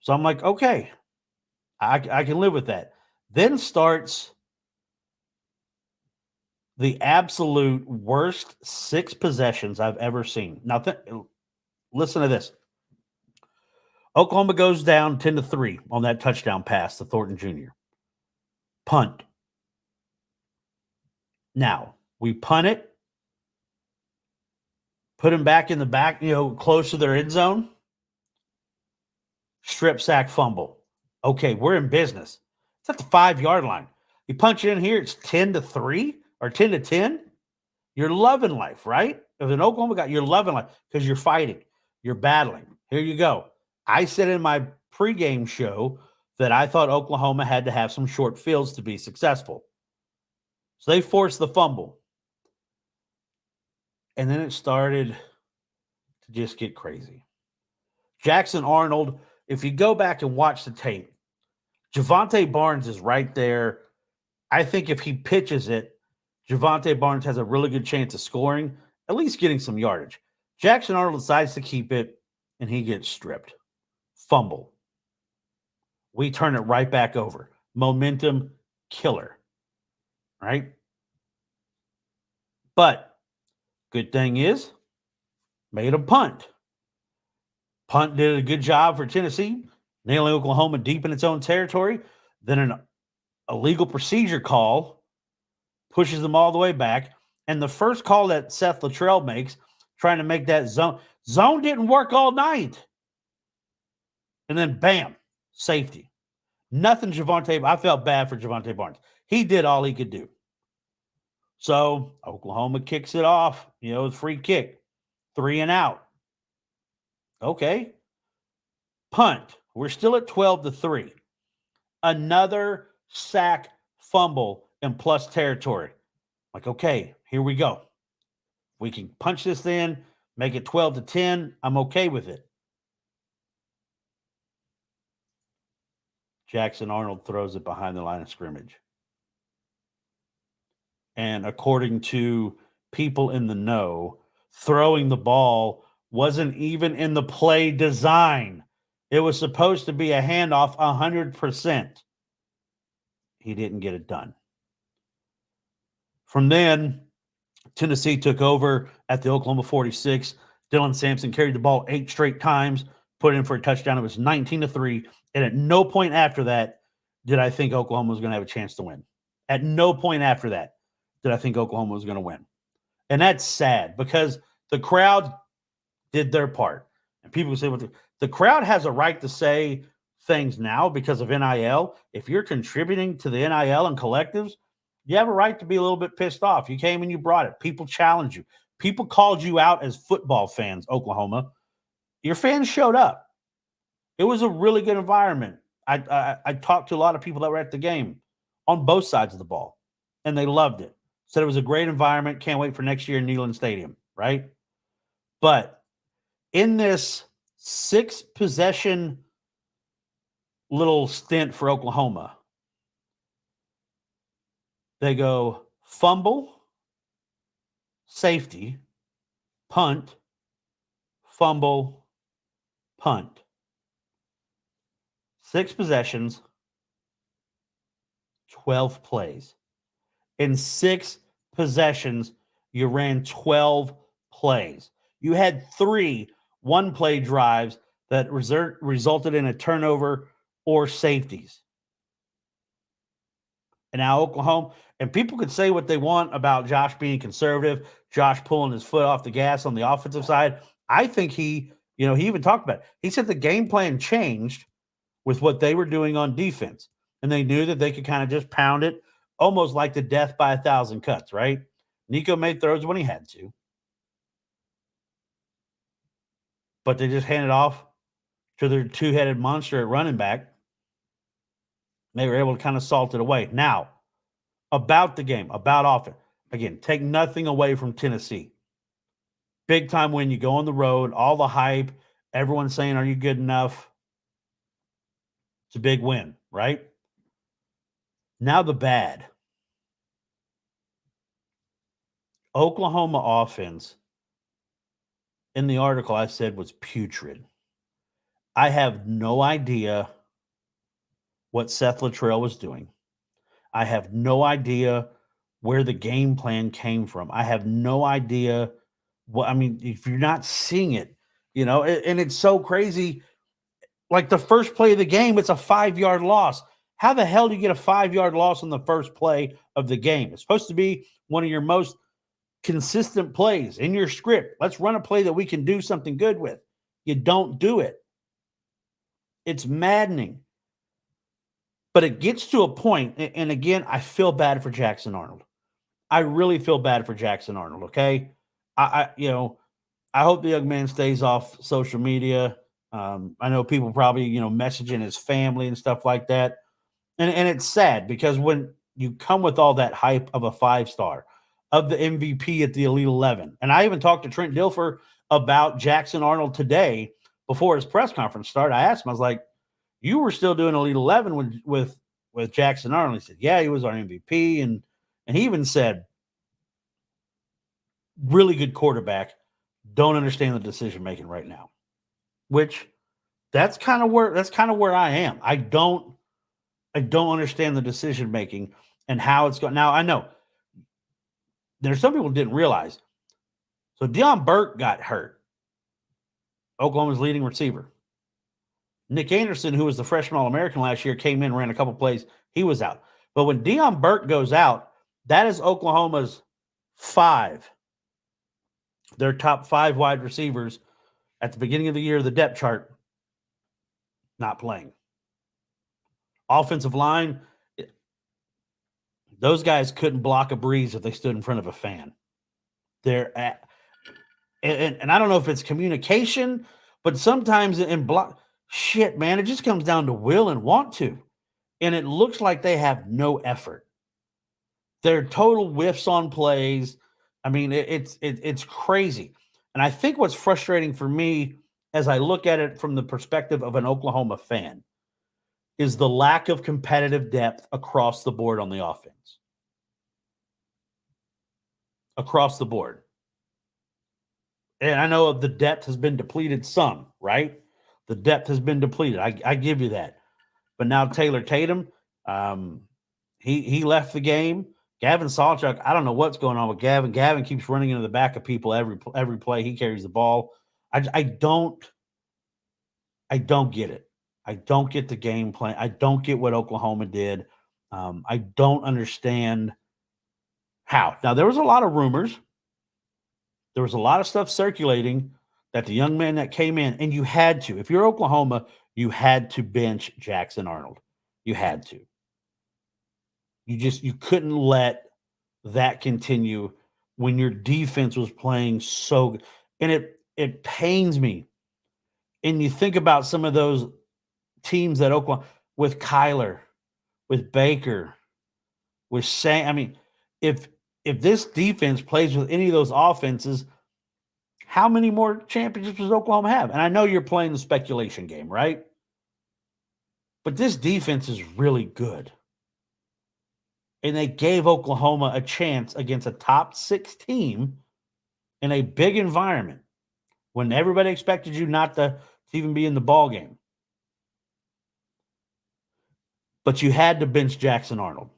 So I'm like, okay, I can live with that. Then starts the absolute worst 6 possessions I've ever seen. Now, listen to this. Oklahoma goes down 10-3 on that touchdown pass to Thornton Jr. Punt. Now, we punt it, put him back in the back, close to their end zone. Strip sack fumble. Okay, we're in business. It's at the 5-yard line. You punch it in here, it's 10-3 or 10-10. You're loving life, right? If an Oklahoma guy, you're loving life because you're fighting, you're battling. Here you go. I said in my pregame show that I thought Oklahoma had to have some short fields to be successful. So they forced the fumble. And then it started to just get crazy. Jackson Arnold, if you go back and watch the tape, Javonte Barnes is right there. I think if he pitches it, Javonte Barnes has a really good chance of scoring, at least getting some yardage. Jackson Arnold decides to keep it, and he gets stripped. Fumble. We turn it right back over. Momentum killer. Right? But good thing is, made a punt. Punt did a good job for Tennessee, nailing Oklahoma deep in its own territory. Then an illegal procedure call pushes them all the way back. And the first call that Seth Luttrell makes, trying to make that zone didn't work all night. And then bam, safety. Nothing Javonte. I felt bad for Javonte Barnes. He did all he could do. So Oklahoma kicks it off, free kick, 3 and out. Okay. Punt. We're still at 12-3. Another sack fumble in plus territory. Like, okay, here we go. We can punch this in, make it 12-10. I'm okay with it. Jackson Arnold throws it behind the line of scrimmage. And according to people in the know, throwing the ball wasn't even in the play design. It was supposed to be a handoff 100%. He didn't get it done. From then, Tennessee took over at the Oklahoma 46. Dylan Sampson carried the ball 8 straight times, put in for a touchdown. It was 19-3. And at no point after that did I think Oklahoma was going to have a chance to win. At no point after that did I think Oklahoma was going to win. And that's sad because the crowd did their part. And people say, well, the crowd has a right to say things now because of NIL. If you're contributing to the NIL and collectives, you have a right to be a little bit pissed off. You came and you brought it. People challenged you. People called you out as football fans, Oklahoma. Your fans showed up. It was a really good environment. I talked to a lot of people that were at the game on both sides of the ball, and they loved it. Said it was a great environment. Can't wait for next year in Neyland Stadium, right? But in this 6-possession little stint for Oklahoma, they go fumble, safety, punt, fumble, punt. 6 possessions, 12 plays. In 6 possessions, you ran 12 plays. You had 3 one-play drives that resulted in a turnover or safeties. And now Oklahoma, and people could say what they want about Josh being conservative, Josh pulling his foot off the gas on the offensive side. I think he even talked about it. He said the game plan changed with what they were doing on defense. And they knew that they could kind of just pound it, almost like the death by 1,000 cuts, right? Nico made throws when he had to. But they just handed off to their 2-headed monster at running back. They were able to kind of salt it away. Now, about the game, about offense. Again, take nothing away from Tennessee. Big time win. You go on the road, all the hype, everyone's saying, are you good enough? It's a big win, right? Now the bad. Oklahoma offense, in the article I said, was putrid. I have no idea what Seth Luttrell was doing. I have no idea where the game plan came from. I have no idea what, I mean, if you're not seeing it, and it's so crazy. Like the first play of the game, it's a 5-yard loss. How the hell do you get a 5-yard loss on the first play of the game? It's supposed to be one of your most consistent plays in your script. Let's run a play that we can do something good with. You don't do it. It's maddening. But it gets to a point, and again, I feel bad for Jackson Arnold. I really feel bad for Jackson Arnold, okay? I hope the young man stays off social media. I know people probably, messaging his family and stuff like that. And it's sad because when you come with all that hype of a 5-star, of the MVP at the Elite 11, and I even talked to Trent Dilfer about Jackson Arnold today before his press conference started. I asked him, I was like, you were still doing Elite 11 with Jackson Arnold. He said, yeah, he was our MVP. And he even said, really good quarterback. Don't understand the decision making right now, which that's kind of where I am. I don't understand the decision making and how it's going. Now I know there's some people didn't realize. So Deion Burke got hurt, Oklahoma's leading receiver. Nick Anderson, who was the freshman All-American last year, came in, ran a couple plays. He was out. But when Deion Burke goes out, that is Oklahoma's 5. Their top 5 wide receivers at the beginning of the year, the depth chart, not playing. Offensive line, those guys couldn't block a breeze if they stood in front of a fan. And I don't know if it's communication, but sometimes in block, shit, man, it just comes down to will and want to. And it looks like they have no effort. They're total whiffs on plays. I mean, it's crazy. And I think what's frustrating for me as I look at it from the perspective of an Oklahoma fan is the lack of competitive depth across the board on the offense. Across the board. And I know the depth has been depleted some, right? The depth has been depleted. I give you that. But now Taylor Tatum, he left the game. Gavin Sawchuk, I don't know what's going on with Gavin. Gavin keeps running into the back of people every play he carries the ball. I don't get it. I don't get the game plan. I don't get what Oklahoma did. I don't understand how. Now, there was a lot of rumors. There was a lot of stuff circulating that the young man that came in, and you had to. If you're Oklahoma, you had to bench Jackson Arnold. You had to. You couldn't let that continue when your defense was playing so good. And it pains me. And you think about some of those teams that Oklahoma, with Kyler, with Baker, with Sam. I mean, if this defense plays with any of those offenses, how many more championships does Oklahoma have? And I know you're playing the speculation game, right? But this defense is really good. And they gave Oklahoma a chance against a top 6 team in a big environment when everybody expected you not to even be in the ball game. But you had to bench Jackson Arnold.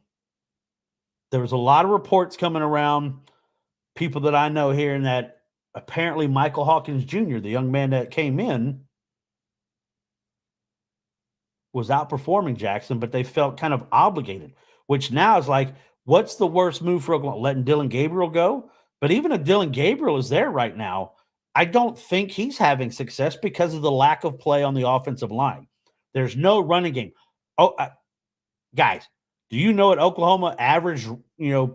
There was a lot of reports coming around, people that I know here, and that apparently Michael Hawkins Jr., the young man that came in, was outperforming Jackson, but they felt kind of obligated, which now is like, what's the worst move for Oklahoma? Letting Dylan Gabriel go? But even if Dylan Gabriel is there right now, I don't think he's having success because of the lack of play on the offensive line. There's no running game. Oh, guys, do you know what Oklahoma average,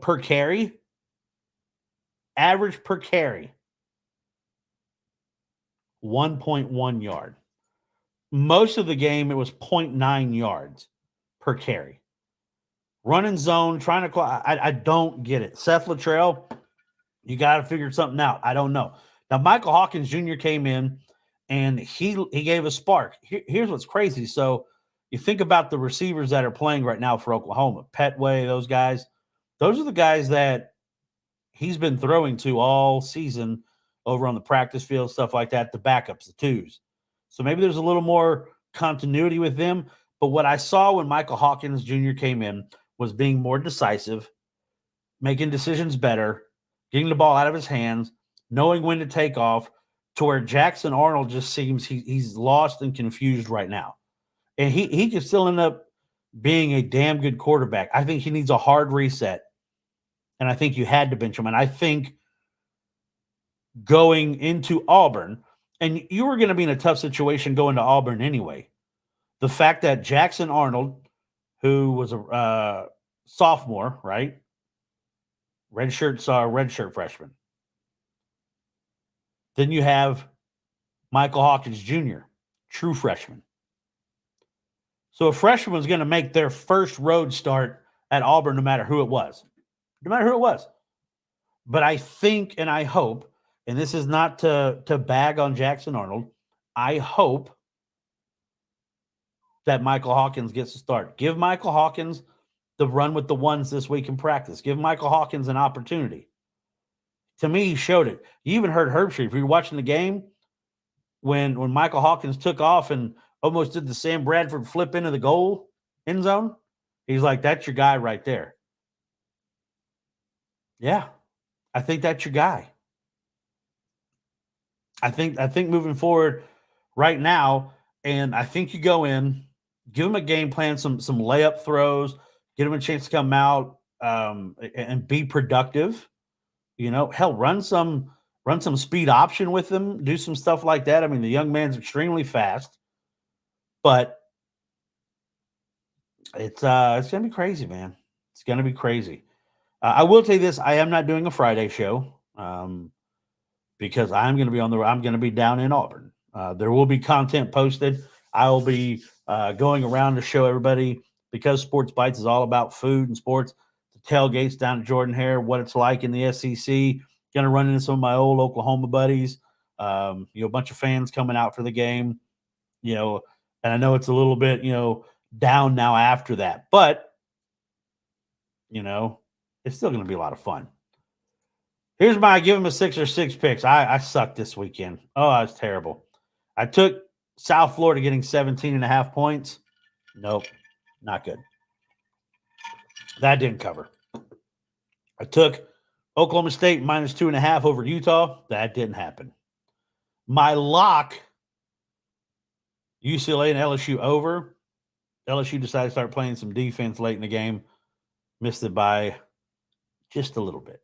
per carry? Average per carry, 1.1 yard. Most of the game, it was 0.9 yards per carry. Running zone, trying to I don't get it. Seth Luttrell, you got to figure something out. I don't know. Now, Michael Hawkins Jr. came in, and he gave a spark. Here's what's crazy. So you think about the receivers that are playing right now for Oklahoma, Petway, those guys. Those are the guys that he's been throwing to all season over on the practice field, stuff like that, the backups, the twos. So maybe there's a little more continuity with them. But what I saw when Michael Hawkins Jr. came in was being more decisive, making decisions better, getting the ball out of his hands, knowing when to take off, to where Jackson Arnold just seems he's lost and confused right now. And he could still end up being a damn good quarterback. I think he needs a hard reset. And I think you had to bench him. And I think going into Auburn, and you were going to be in a tough situation going to Auburn anyway. The fact that Jackson Arnold, who was a sophomore, right? Redshirt freshman. Then you have Michael Hawkins Jr., true freshman. So a freshman was going to make their first road start at Auburn, no matter who it was. No matter who it was. But I think and I hope, and this is not to bag on Jackson Arnold, I hope that Michael Hawkins gets to start. Give Michael Hawkins the run with the ones this week in practice. Give Michael Hawkins an opportunity. To me, he showed it. You even heard Herbstreit. If you were watching the game, when Michael Hawkins took off and almost did the Sam Bradford flip into the goal end zone, he's like, that's your guy right there. Yeah, I think that's your guy. I think moving forward right now, and I think you go in, give him a game plan, some layup throws, get him a chance to come out and be productive. You know, hell, run some speed option with him, do some stuff like that. I mean, the young man's extremely fast, but it's gonna be crazy, man. It's gonna be crazy. I will tell you this: I am not doing a Friday show because I'm going to be down in Auburn. There will be content posted. I will be going around to show everybody, because Sports Bites is all about food and sports. The tailgates down at Jordan Hare, what it's like in the SEC. Going to run into some of my old Oklahoma buddies. A bunch of fans coming out for the game. And I know it's a little bit down now after that, but it's still going to be a lot of fun. Here's my give him a 6 or 6 picks. I sucked this weekend. Oh, I was terrible. I took South Florida getting 17.5 points. Nope, not good. That didn't cover. I took Oklahoma State minus 2.5 over Utah. That didn't happen. My lock, UCLA and LSU over. LSU decided to start playing some defense late in the game. Missed it by just a little bit.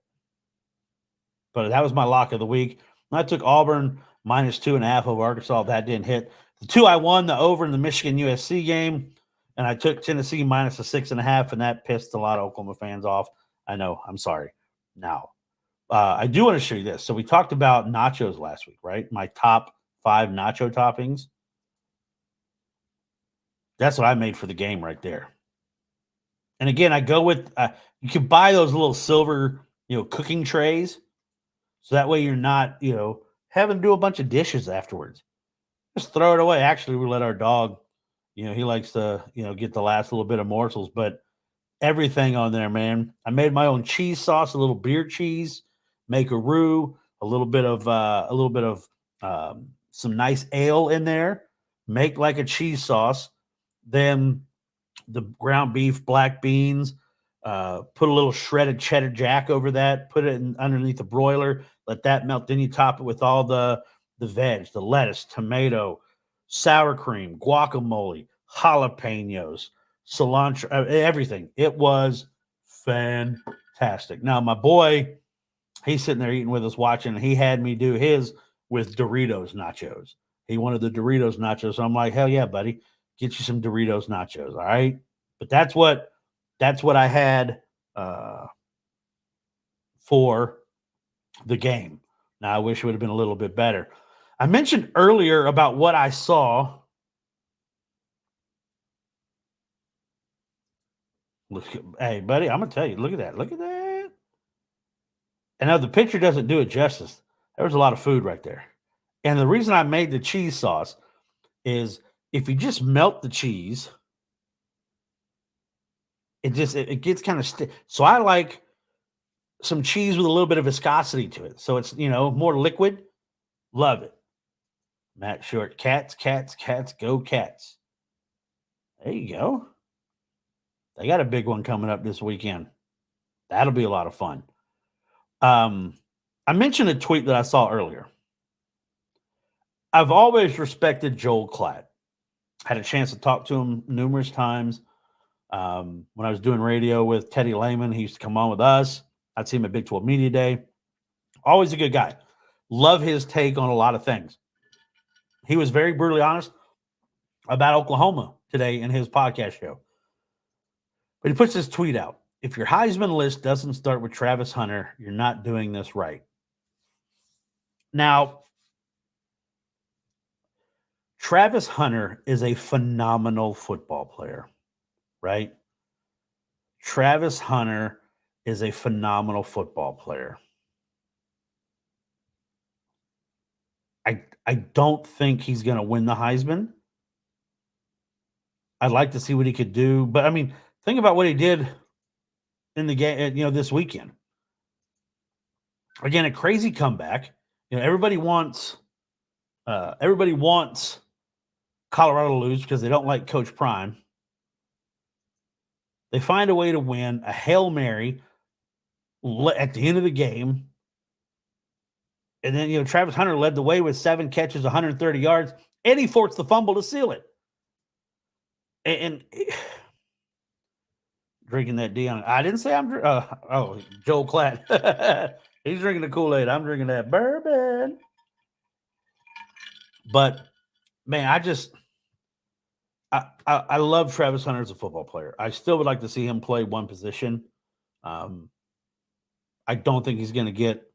But that was my lock of the week. I took Auburn minus 2.5 over Arkansas. That didn't hit. The 2 I won, the over in the Michigan USC game. And I took Tennessee minus a 6.5, and that pissed a lot of Oklahoma fans off. I know. I'm sorry. Now, I do want to show you this. So we talked about nachos last week, right? My top 5 nacho toppings. That's what I made for the game right there. And again, I go with you can buy those little silver, cooking trays. So that way you're not, having to do a bunch of dishes afterwards. Just throw it away. Actually, we let our dog, he likes to, get the last little bit of morsels, but everything on there, man. I made my own cheese sauce, a little beer cheese, make a roux, a little bit of some nice ale in there, make like a cheese sauce. Then the ground beef, black beans, put a little shredded cheddar jack over that, put it underneath the broiler, let that melt. Then you top it with all the veg, the lettuce, tomato, sour cream, guacamole, jalapenos, cilantro, everything. It was fantastic. Now, my boy, he's sitting there eating with us watching, and he had me do his with Doritos nachos. He wanted the Doritos nachos. So I'm like, hell yeah, buddy. Get you some Doritos nachos, all right? But that's what I had for the game. Now, I wish it would have been a little bit better. I mentioned earlier about what I saw. Hey, buddy, I'm going to tell you. Look at that. Look at that. And now the picture doesn't do it justice. There was a lot of food right there. And the reason I made the cheese sauce is if you just melt the cheese, it gets kind of stiff. So I like some cheese with a little bit of viscosity to it. So it's, more liquid. Love it. Matt Short, cats, go Cats. There you go. They got a big one coming up this weekend. That'll be a lot of fun. I mentioned a tweet that I saw earlier. I've always respected Joel Klatt. Had a chance to talk to him numerous times. When I was doing radio with Teddy Lehman, he used to come on with us. I'd see him at Big 12 Media Day. Always a good guy. Love his take on a lot of things. He was very brutally honest about Oklahoma today in his podcast show. But he puts this tweet out. If your Heisman list doesn't start with Travis Hunter, you're not doing this right. Now, Travis Hunter is a phenomenal football player, right? Travis Hunter is a phenomenal football player. I don't think he's going to win the Heisman. I'd like to see what he could do. But, I mean, think about what he did in the game, this weekend. Again, a crazy comeback. Everybody wants Colorado to lose because they don't like Coach Prime. They find a way to win a Hail Mary at the end of the game. And then, Travis Hunter led the way with 7 catches, 130 yards, and he forced the fumble to seal it. And drinking that Dion. I didn't say I'm Joel Klatt. He's drinking the Kool-Aid. I'm drinking that bourbon. But, man, I love Travis Hunter as a football player. I still would like to see him play one position. I don't think he's going to get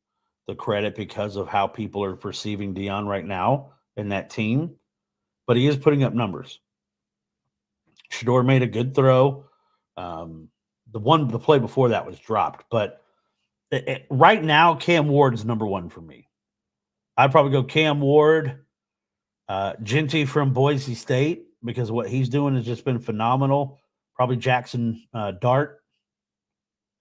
the credit because of how people are perceiving Dion right now in that team. But he is putting up numbers. Shador made a good throw. The play before that was dropped. But right now, Cam Ward is number one for me. I'd probably go Cam Ward, Genty from Boise State, because what he's doing has just been phenomenal. Probably Jackson Dart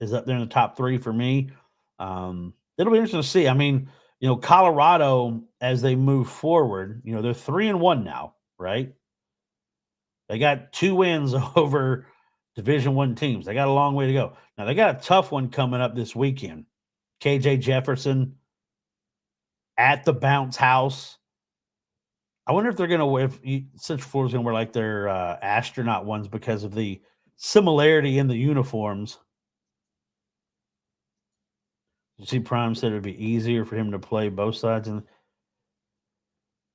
is up there in the top 3 for me. It'll be interesting to see. I mean, Colorado, as they move forward, they're 3-1 now, right? They got 2 wins over Division I teams. They got a long way to go. Now, they got a tough one coming up this weekend. KJ Jefferson at the Bounce House. I wonder if they're going to wear, Central Florida's going to wear like their astronaut ones because of the similarity in the uniforms. You see, Prime said it would be easier for him to play both sides. And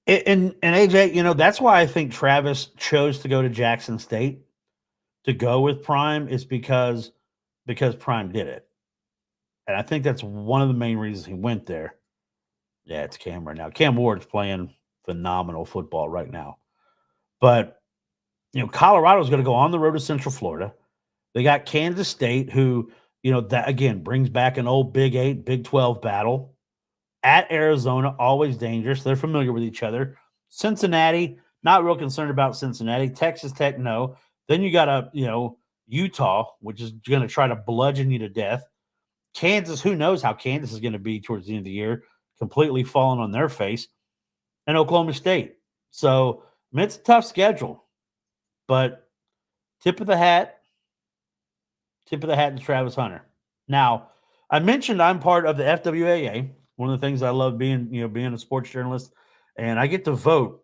AJ, that's why I think Travis chose to go to Jackson State to go with Prime is because Prime did it. And I think that's one of the main reasons he went there. Yeah, it's Cam right now. Cam Ward's playing phenomenal football right now. But, Colorado's going to go on the road to Central Florida. They got Kansas State, who, that again brings back an old Big 8, Big 12 battle. At Arizona, always dangerous. They're familiar with each other. Cincinnati, not real concerned about Cincinnati. Texas Tech, no. Then you got Utah, which is going to try to bludgeon you to death. Kansas, who knows how Kansas is going to be towards the end of the year, completely falling on their face. And Oklahoma State. So, it's a tough schedule. But tip of the hat to Travis Hunter. Now, I mentioned I'm part of the FWAA. One of the things I love being a sports journalist, and I get to vote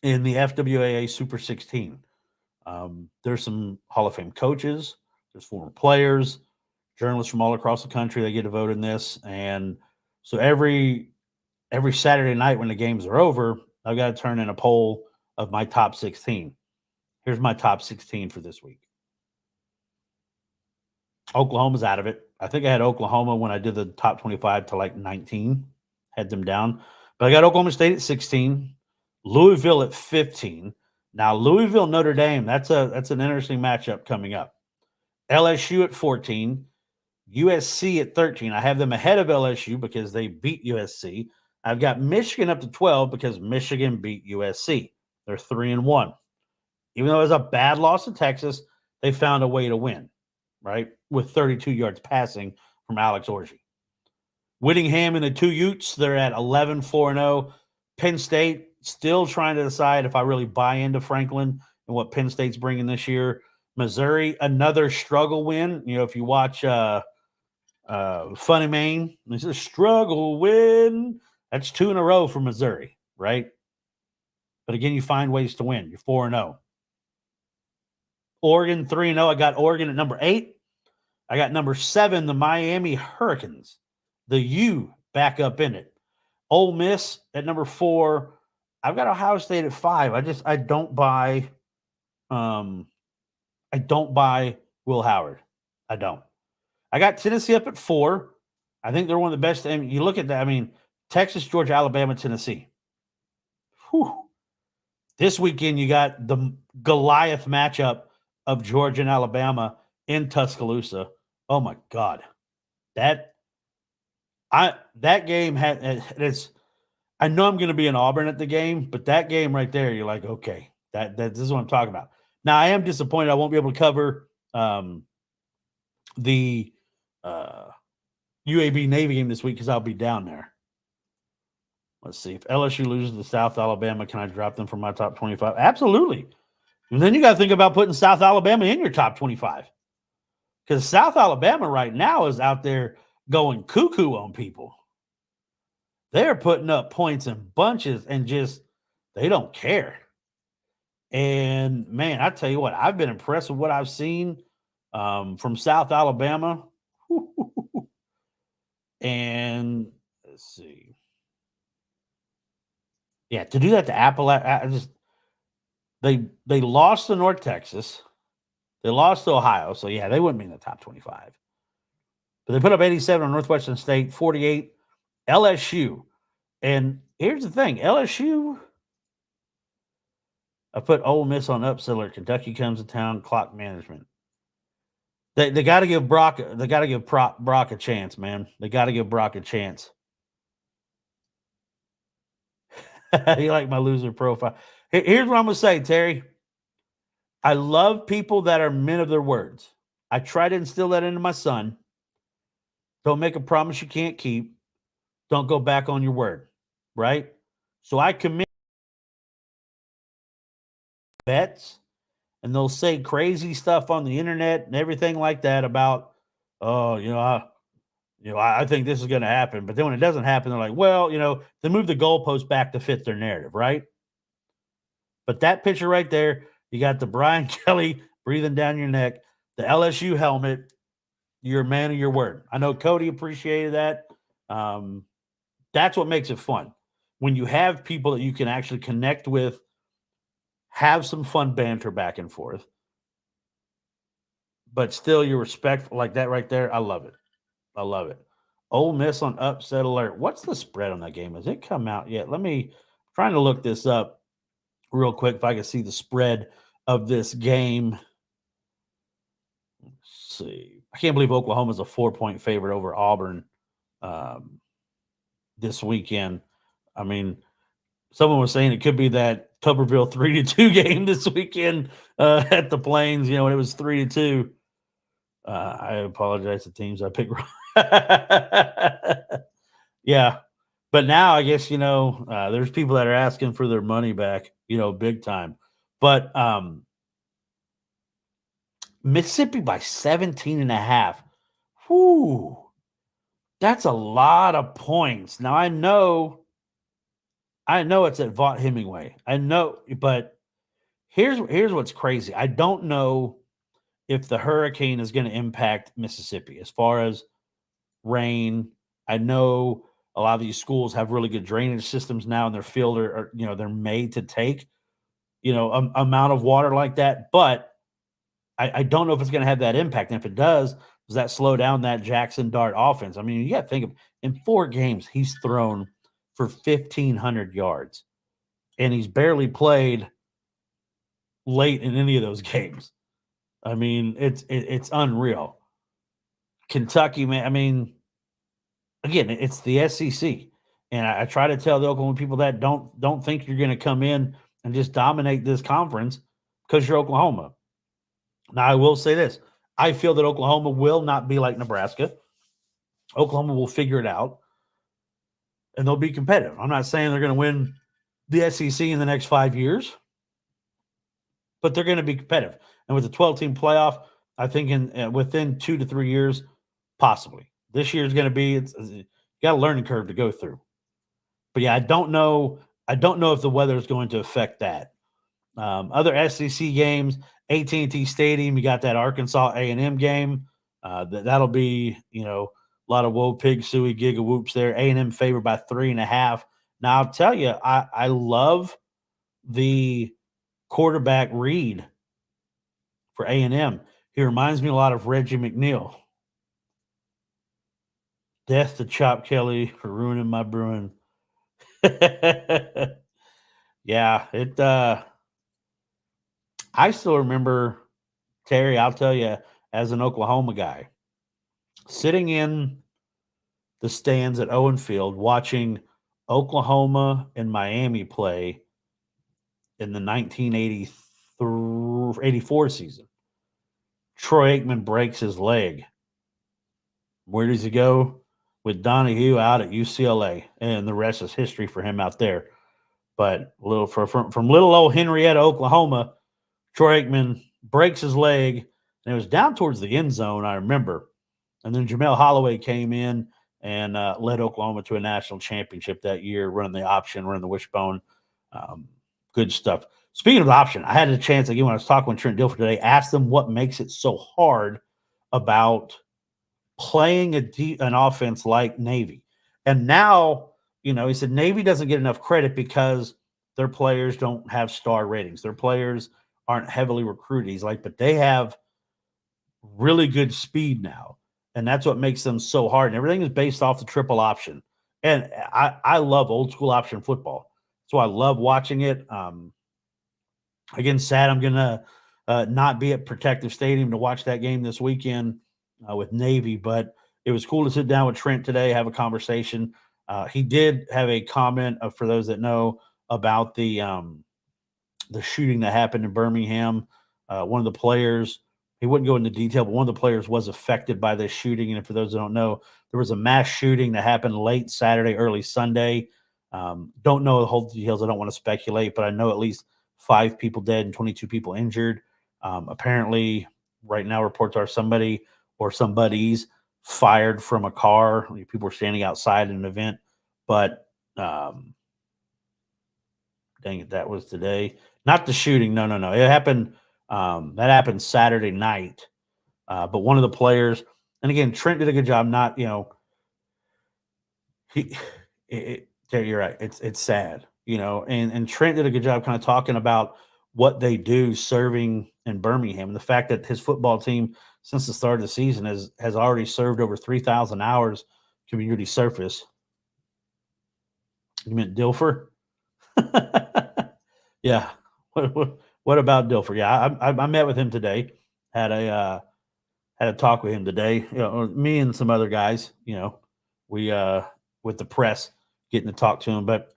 in the FWAA Super 16. There's some Hall of Fame coaches, there's former players, journalists from all across the country. They get to vote in this, and so every Saturday night when the games are over, I've got to turn in a poll of my top 16. Here's my top 16 for this week. Oklahoma's out of it. I think I had Oklahoma when I did the top 25 to like 19, had them down. But I got Oklahoma State at 16, Louisville at 15. Now, Louisville, Notre Dame, that's an interesting matchup coming up. LSU at 14, USC at 13. I have them ahead of LSU because they beat USC. I've got Michigan up to 12 because Michigan beat USC. They're 3-1. Even though it was a bad loss to Texas, they found a way to win, right? With 32 yards passing from Alex Orji. Whittingham and the 2 Utes, they're at 11-4-0. Penn State, still trying to decide if I really buy into Franklin and what Penn State's bringing this year. Missouri, another struggle win. If you watch Funny Maine. It's a struggle win. That's 2 in a row for Missouri, right? But again, you find ways to win. You're 4-0. Oregon 3-0. I got Oregon at number 8. I got number 7, the Miami Hurricanes. The U back up in it. Ole Miss at number 4. I've got Ohio State at 5. I don't buy Will Howard. I don't. I got Tennessee up at 4. I think they're one of the best. I mean, you look at that. I mean, Texas, Georgia, Alabama, Tennessee. Whew. This weekend, you got the Goliath matchup of Georgia and Alabama in Tuscaloosa. Oh my God, that game had it's. I know I'm going to be in Auburn at the game, but that game right there, you're like, okay, this is what I'm talking about. Now, I am disappointed I won't be able to cover the UAB Navy game this week because I'll be down there. Let's see. If LSU loses to South Alabama, can I drop them from my top 25? Absolutely. And then you got to think about putting South Alabama in your top 25 because South Alabama right now is out there going cuckoo on people. They're putting up points in bunches and just they don't care. And, man, I tell you what, I've been impressed with what I've seen from South Alabama. And let's see. Yeah, to do that to Appalachia, they lost to North Texas. They lost to Ohio. So, yeah, they wouldn't be in the top 25. But they put up 87 on Northwestern State, 48 LSU. And here's the thing, LSU, I put Ole Miss on upset alert. Kentucky comes to town, clock management. They got to give Brock a chance, man. They got to give Brock a chance. You like my loser profile. Here's what I'm going to say, Terry. I love people that are men of their words. I try to instill that into my son. Don't make a promise you can't keep. Don't go back on your word, right? So I commit bets, and they'll say crazy stuff on the internet and everything like that about, I think this is going to happen. But then when it doesn't happen, they're like, well, they move the goalpost back to fit their narrative, right? But that picture right there, you got the Brian Kelly breathing down your neck, the LSU helmet. You're a man of your word. I know Cody appreciated that. That's what makes it fun. When you have people that you can actually connect with, have some fun banter back and forth, but still you're respectful like that right there. I love it. I love it. Ole Miss on upset alert. What's the spread on that game? Has it come out yet? Trying to look this up real quick if I can see the spread of this game. Let's see. I can't believe Oklahoma's a 4-point favorite over Auburn this weekend. I mean, someone was saying it could be that Tuberville 3-2 game this weekend at the Plains, when it was 3-2. I apologize to teams I picked wrong. Yeah. But now I guess, there's people that are asking for their money back, big time. But Mississippi by 17.5. Whoo. That's a lot of points. Now I know it's at Vaught Hemingway. I know, but here's what's crazy. I don't know if the hurricane is going to impact Mississippi as far as rain. I know a lot of these schools have really good drainage systems now in their field, or they're made to take, amount of water like that. But I don't know if it's going to have that impact. And if it does that slow down that Jackson Dart offense? I mean, you got to think of in 4 games, he's thrown for 1,500 yards, and he's barely played late in any of those games. I mean, it's unreal. Kentucky, man, I mean, again, it's the SEC. And I try to tell the Oklahoma people that don't think you're going to come in and just dominate this conference because you're Oklahoma. Now, I will say this. I feel that Oklahoma will not be like Nebraska. Oklahoma will figure it out, and they'll be competitive. I'm not saying they're going to win the SEC in the next 5 years, but they're going to be competitive. And with the 12-team playoff, I think within 2 to 3 years, possibly. This year's going to be you got a learning curve to go through. But yeah, I don't know. I don't know if the weather is going to affect that. Other SEC games, AT&T Stadium, you got that Arkansas A&M game. That'll be, a lot of whoa pig suey giga whoops there. A&M favored by 3.5. Now I'll tell you, I love the quarterback Reed for A&M. He reminds me a lot of Reggie McNeil. Death to Chop Kelly for ruining my Bruin. Yeah, I still remember, Terry, I'll tell you, as an Oklahoma guy, sitting in the stands at Owen Field watching Oklahoma and Miami play in the 1984 season. Troy Aikman breaks his leg. Where does he go? With Donahue out at UCLA, and the rest is history for him out there. But from little old Henrietta, Oklahoma, Troy Aikman breaks his leg, and it was down towards the end zone, I remember. And then Jamel Holloway came in and led Oklahoma to a national championship that year, running the option, running the wishbone. Good stuff. Speaking of option, I had a chance, again, when I was talking with Trent Dilfer today, asked them what makes it so hard about playing an offense like Navy. And now, he said Navy doesn't get enough credit because their players don't have star ratings. Their players aren't heavily recruited. He's like, but they have really good speed now. And that's what makes them so hard. And everything is based off the triple option. And I love old school option football. So I love watching it. Again, sad I'm going to not be at Protective Stadium to watch that game this weekend with Navy, but it was cool to sit down with Trent today, have a conversation. He did have a comment, for those that know, about the shooting that happened in Birmingham. One of the players, he wouldn't go into detail, but one of the players was affected by this shooting. And for those that don't know, there was a mass shooting that happened late Saturday, early Sunday. Don't know the whole details. I don't want to speculate, but I know at least 5 people dead and 22 people injured. Apparently, right now, reports are somebody or somebody's fired from a car. People were standing outside an event, but dang it, that was today. Not the shooting. No. It happened. That happened Saturday night. But one of the players, and again, Trent did a good job. Not, you're right. It's sad, and Trent did a good job kind of talking about what they do serving in Birmingham, and the fact that his football team, since the start of the season, has already served over 3,000 hours community service. You meant Dilfer? Yeah. What about Dilfer? Yeah, I met with him today. Had a talk with him today. Me and some other guys. We with the press getting to talk to him, but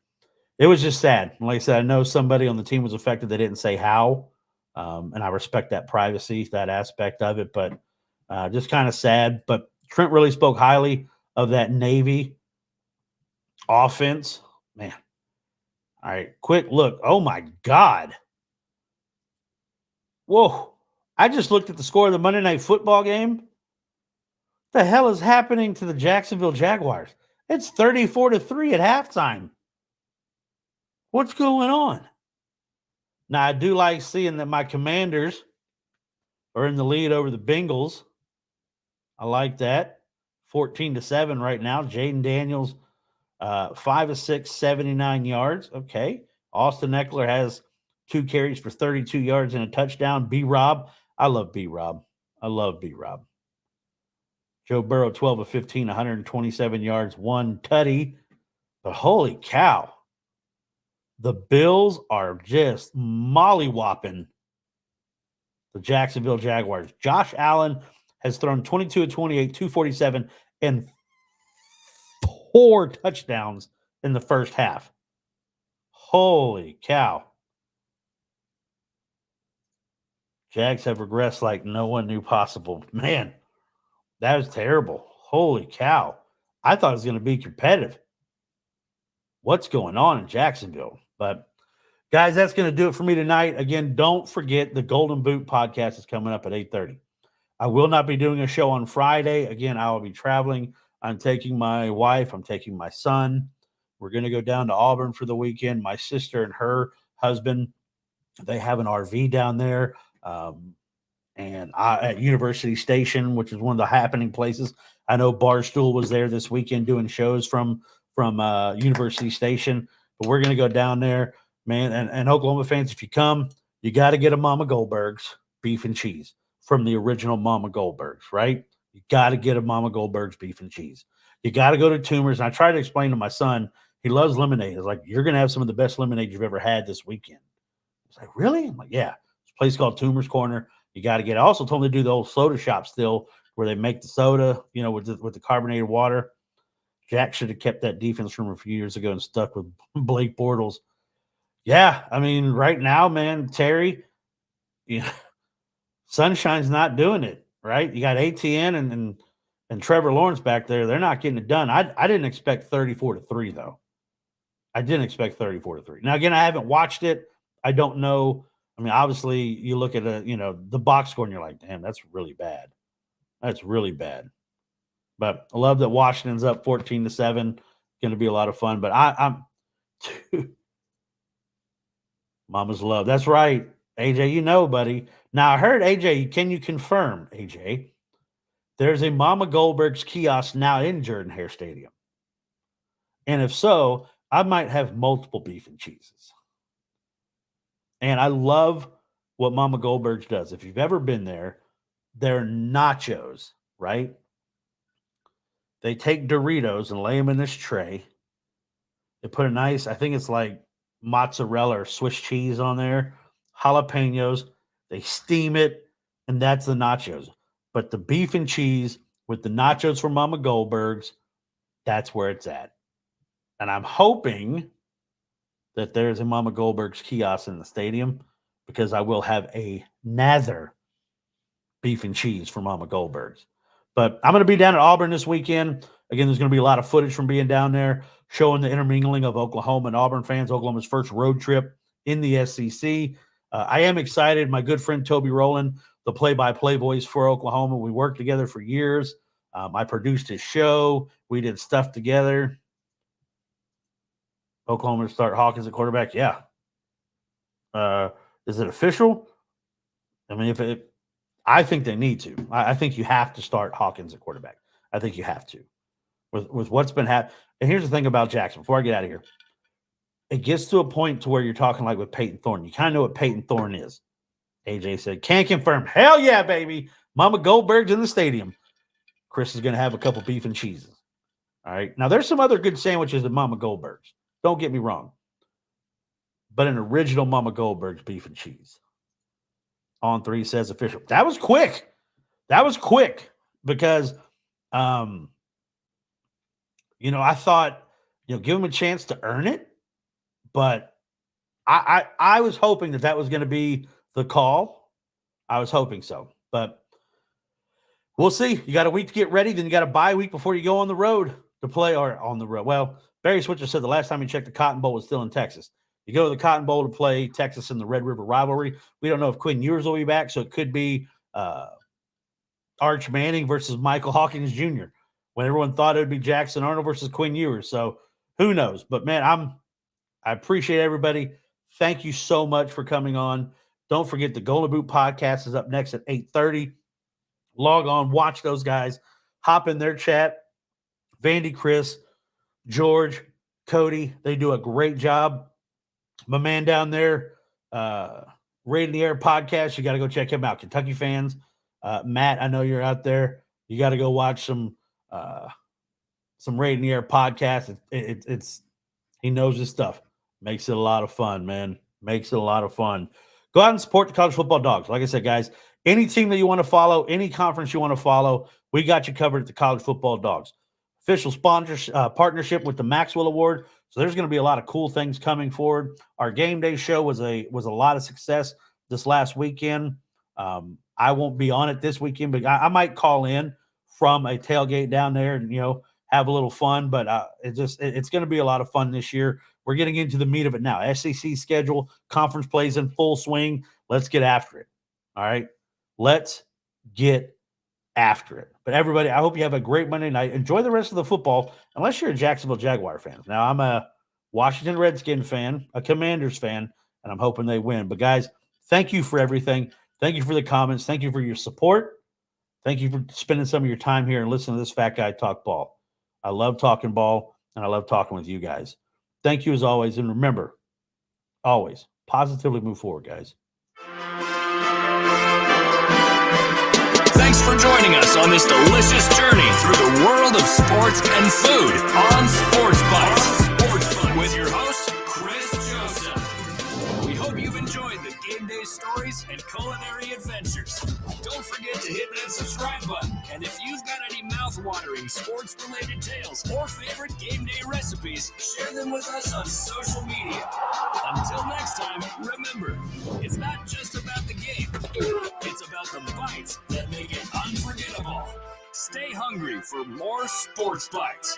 it was just sad. Like I said, I know somebody on the team was affected. They didn't say how, and I respect that privacy, that aspect of it. But just kind of sad. But Trent really spoke highly of that Navy offense. Man. All right, quick look. Oh, my God. Whoa. I just looked at the score of the Monday Night Football game. What the hell is happening to the Jacksonville Jaguars? It's 34-3 at halftime. What's going on? Now, I do like seeing that my Commanders are in the lead over the Bengals. I like that. 14-7 right now. Jaden Daniels, 5 of 6, 79 yards. Okay. Austin Eckler has 2 carries for 32 yards and a touchdown. B-Rob. I love B-Rob. Joe Burrow, 12 of 15, 127 yards, 1 tutty. But holy cow. The Bills are just mollywopping the Jacksonville Jaguars. Josh Allen has thrown 22 of 28, 247, and 4 touchdowns in the first half. Holy cow. Jags have regressed like no one knew possible. Man, that was terrible. Holy cow. I thought it was going to be competitive. What's going on in Jacksonville? But, guys, that's going to do it for me tonight. Again, don't forget the Golden Boot podcast is coming up at 8:30. I will not be doing a show on Friday. Again, I will be traveling I'm taking my wife. I'm taking my son. We're going to go down to Auburn for the weekend. My sister and her husband, they have an RV down there. And at University Station, which is one of the happening places. I know Barstool was there this weekend doing shows from University Station, but we're going to go down there, man. And Oklahoma fans, if you come, you got to get a Mama Goldberg's beef and cheese from the original Mama Goldberg's, right? You got to get a Mama Goldberg's beef and cheese. You got to go to Toomer's. And I try to explain to my son, he loves lemonade. It's like, you're going to have some of the best lemonade you've ever had this weekend. He's like, really? I'm like, yeah. It's a place called Toomer's Corner. You got to get it. I also told him to do the old soda shop still where they make the soda, with the carbonated water. Jack should have kept that defense from a few years ago and stuck with Blake Bortles. Yeah, I mean, right now, man, Terry, Sunshine's not doing it, right? You got ATN and Trevor Lawrence back there. They're not getting it done. I didn't expect 34-3, though. I didn't expect 34-3. Now, again, I haven't watched it. I don't know. I mean, obviously, you look at the box score and you're like, damn, that's really bad. That's really bad. But I love that Washington's up 14-7. Going to be a lot of fun. But I'm Mama's love. That's right, AJ. Buddy. Now I heard AJ. Can you confirm, AJ? There's a Mama Goldberg's kiosk now in Jordan-Hare Stadium, and if so, I might have multiple beef and cheeses. And I love what Mama Goldberg's does. If you've ever been there, they're nachos, right? They take Doritos and lay them in this tray. They put a nice, I think it's like mozzarella or Swiss cheese on there, jalapenos. They steam it, and that's the nachos. But the beef and cheese with the nachos from Mama Goldberg's, that's where it's at. And I'm hoping that there's a Mama Goldberg's kiosk in the stadium because I will have another beef and cheese for Mama Goldberg's. But I'm going to be down at Auburn this weekend. Again, there's going to be a lot of footage from being down there, showing the intermingling of Oklahoma and Auburn fans, Oklahoma's first road trip in the SEC. I am excited. My good friend Toby Rowland, the play-by-play voice for Oklahoma, we worked together for years. I produced his show. We did stuff together. Oklahoma to start Hawkins at quarterback. Yeah. Is it official? I mean, I think they need to. I think you have to start Hawkins at quarterback. I think you have to. With what's been happening. And here's the thing about Jackson, before I get out of here. It gets to a point to where you're talking like with Peyton Thorne. You kind of know what Peyton Thorne is. AJ said, can't confirm. Hell yeah, baby. Mama Goldberg's in the stadium. Chris is going to have a couple beef and cheeses. All right. Now, there's some other good sandwiches at Mama Goldberg's. Don't get me wrong. But an original Mama Goldberg's beef and cheese. On 3 says official. That was quick. Because, I thought, give him a chance to earn it. But I was hoping that was going to be the call. I was hoping so. But we'll see. You got a week to get ready. Then you got a bye week before you go on the road to play or on the road. Well, Barry Switzer said the last time he checked, the Cotton Bowl was still in Texas. You go to the Cotton Bowl to play Texas in the Red River rivalry. We don't know if Quinn Ewers will be back, so it could be Arch Manning versus Michael Hawkins Jr. when everyone thought it would be Jackson Arnold versus Quinn Ewers. So who knows? But, man, I appreciate everybody. Thank you so much for coming on. Don't forget the Golden Boot podcast is up next at 8:30. Log on, watch those guys. Hop in their chat. Vandy, Chris, George, Cody, they do a great job. My man down there, Raid in the Air podcast, you got to go check him out. Kentucky fans, Matt, I know you're out there. You got to go watch some Raid in the Air podcast. It's he knows his stuff. Makes it a lot of fun, man. Makes it a lot of fun. Go out and support the college football dogs. Like I said, guys, any team that you want to follow, any conference you want to follow, we got you covered at the college football dogs. Official partnership with the Maxwell Award. So there's going to be a lot of cool things coming forward. Our game day show was a lot of success this last weekend. I won't be on it this weekend, but I might call in from a tailgate down there and have a little fun. But it's going to be a lot of fun this year. We're getting into the meat of it now. SEC schedule, conference plays in full swing. Let's get after it. All right, let's get after it. But everybody, I hope you have a great Monday night. Enjoy the rest of the football, unless you're a Jacksonville Jaguar fan. Now, I'm a Washington Redskin fan, a Commanders fan, and I'm hoping they win. But, guys, thank you for everything. Thank you for the comments. Thank you for your support. Thank you for spending some of your time here and listening to this fat guy talk ball. I love talking ball, and I love talking with you guys. Thank you as always. And remember, always positively move forward, guys. Thanks for joining us on this delicious journey through the world of sports and food on Sports Bytes. With your host, Chris Joseph. We hope you've enjoyed the game day stories and culinary adventures. Don't forget to hit that subscribe button. And if you've got any mouth-watering sports-related tales or favorite game day recipes, share them with us on social media. Until next time, remember, it's not just about the game. It's about the bites that make it unforgettable. Stay hungry for more Sports Bytes.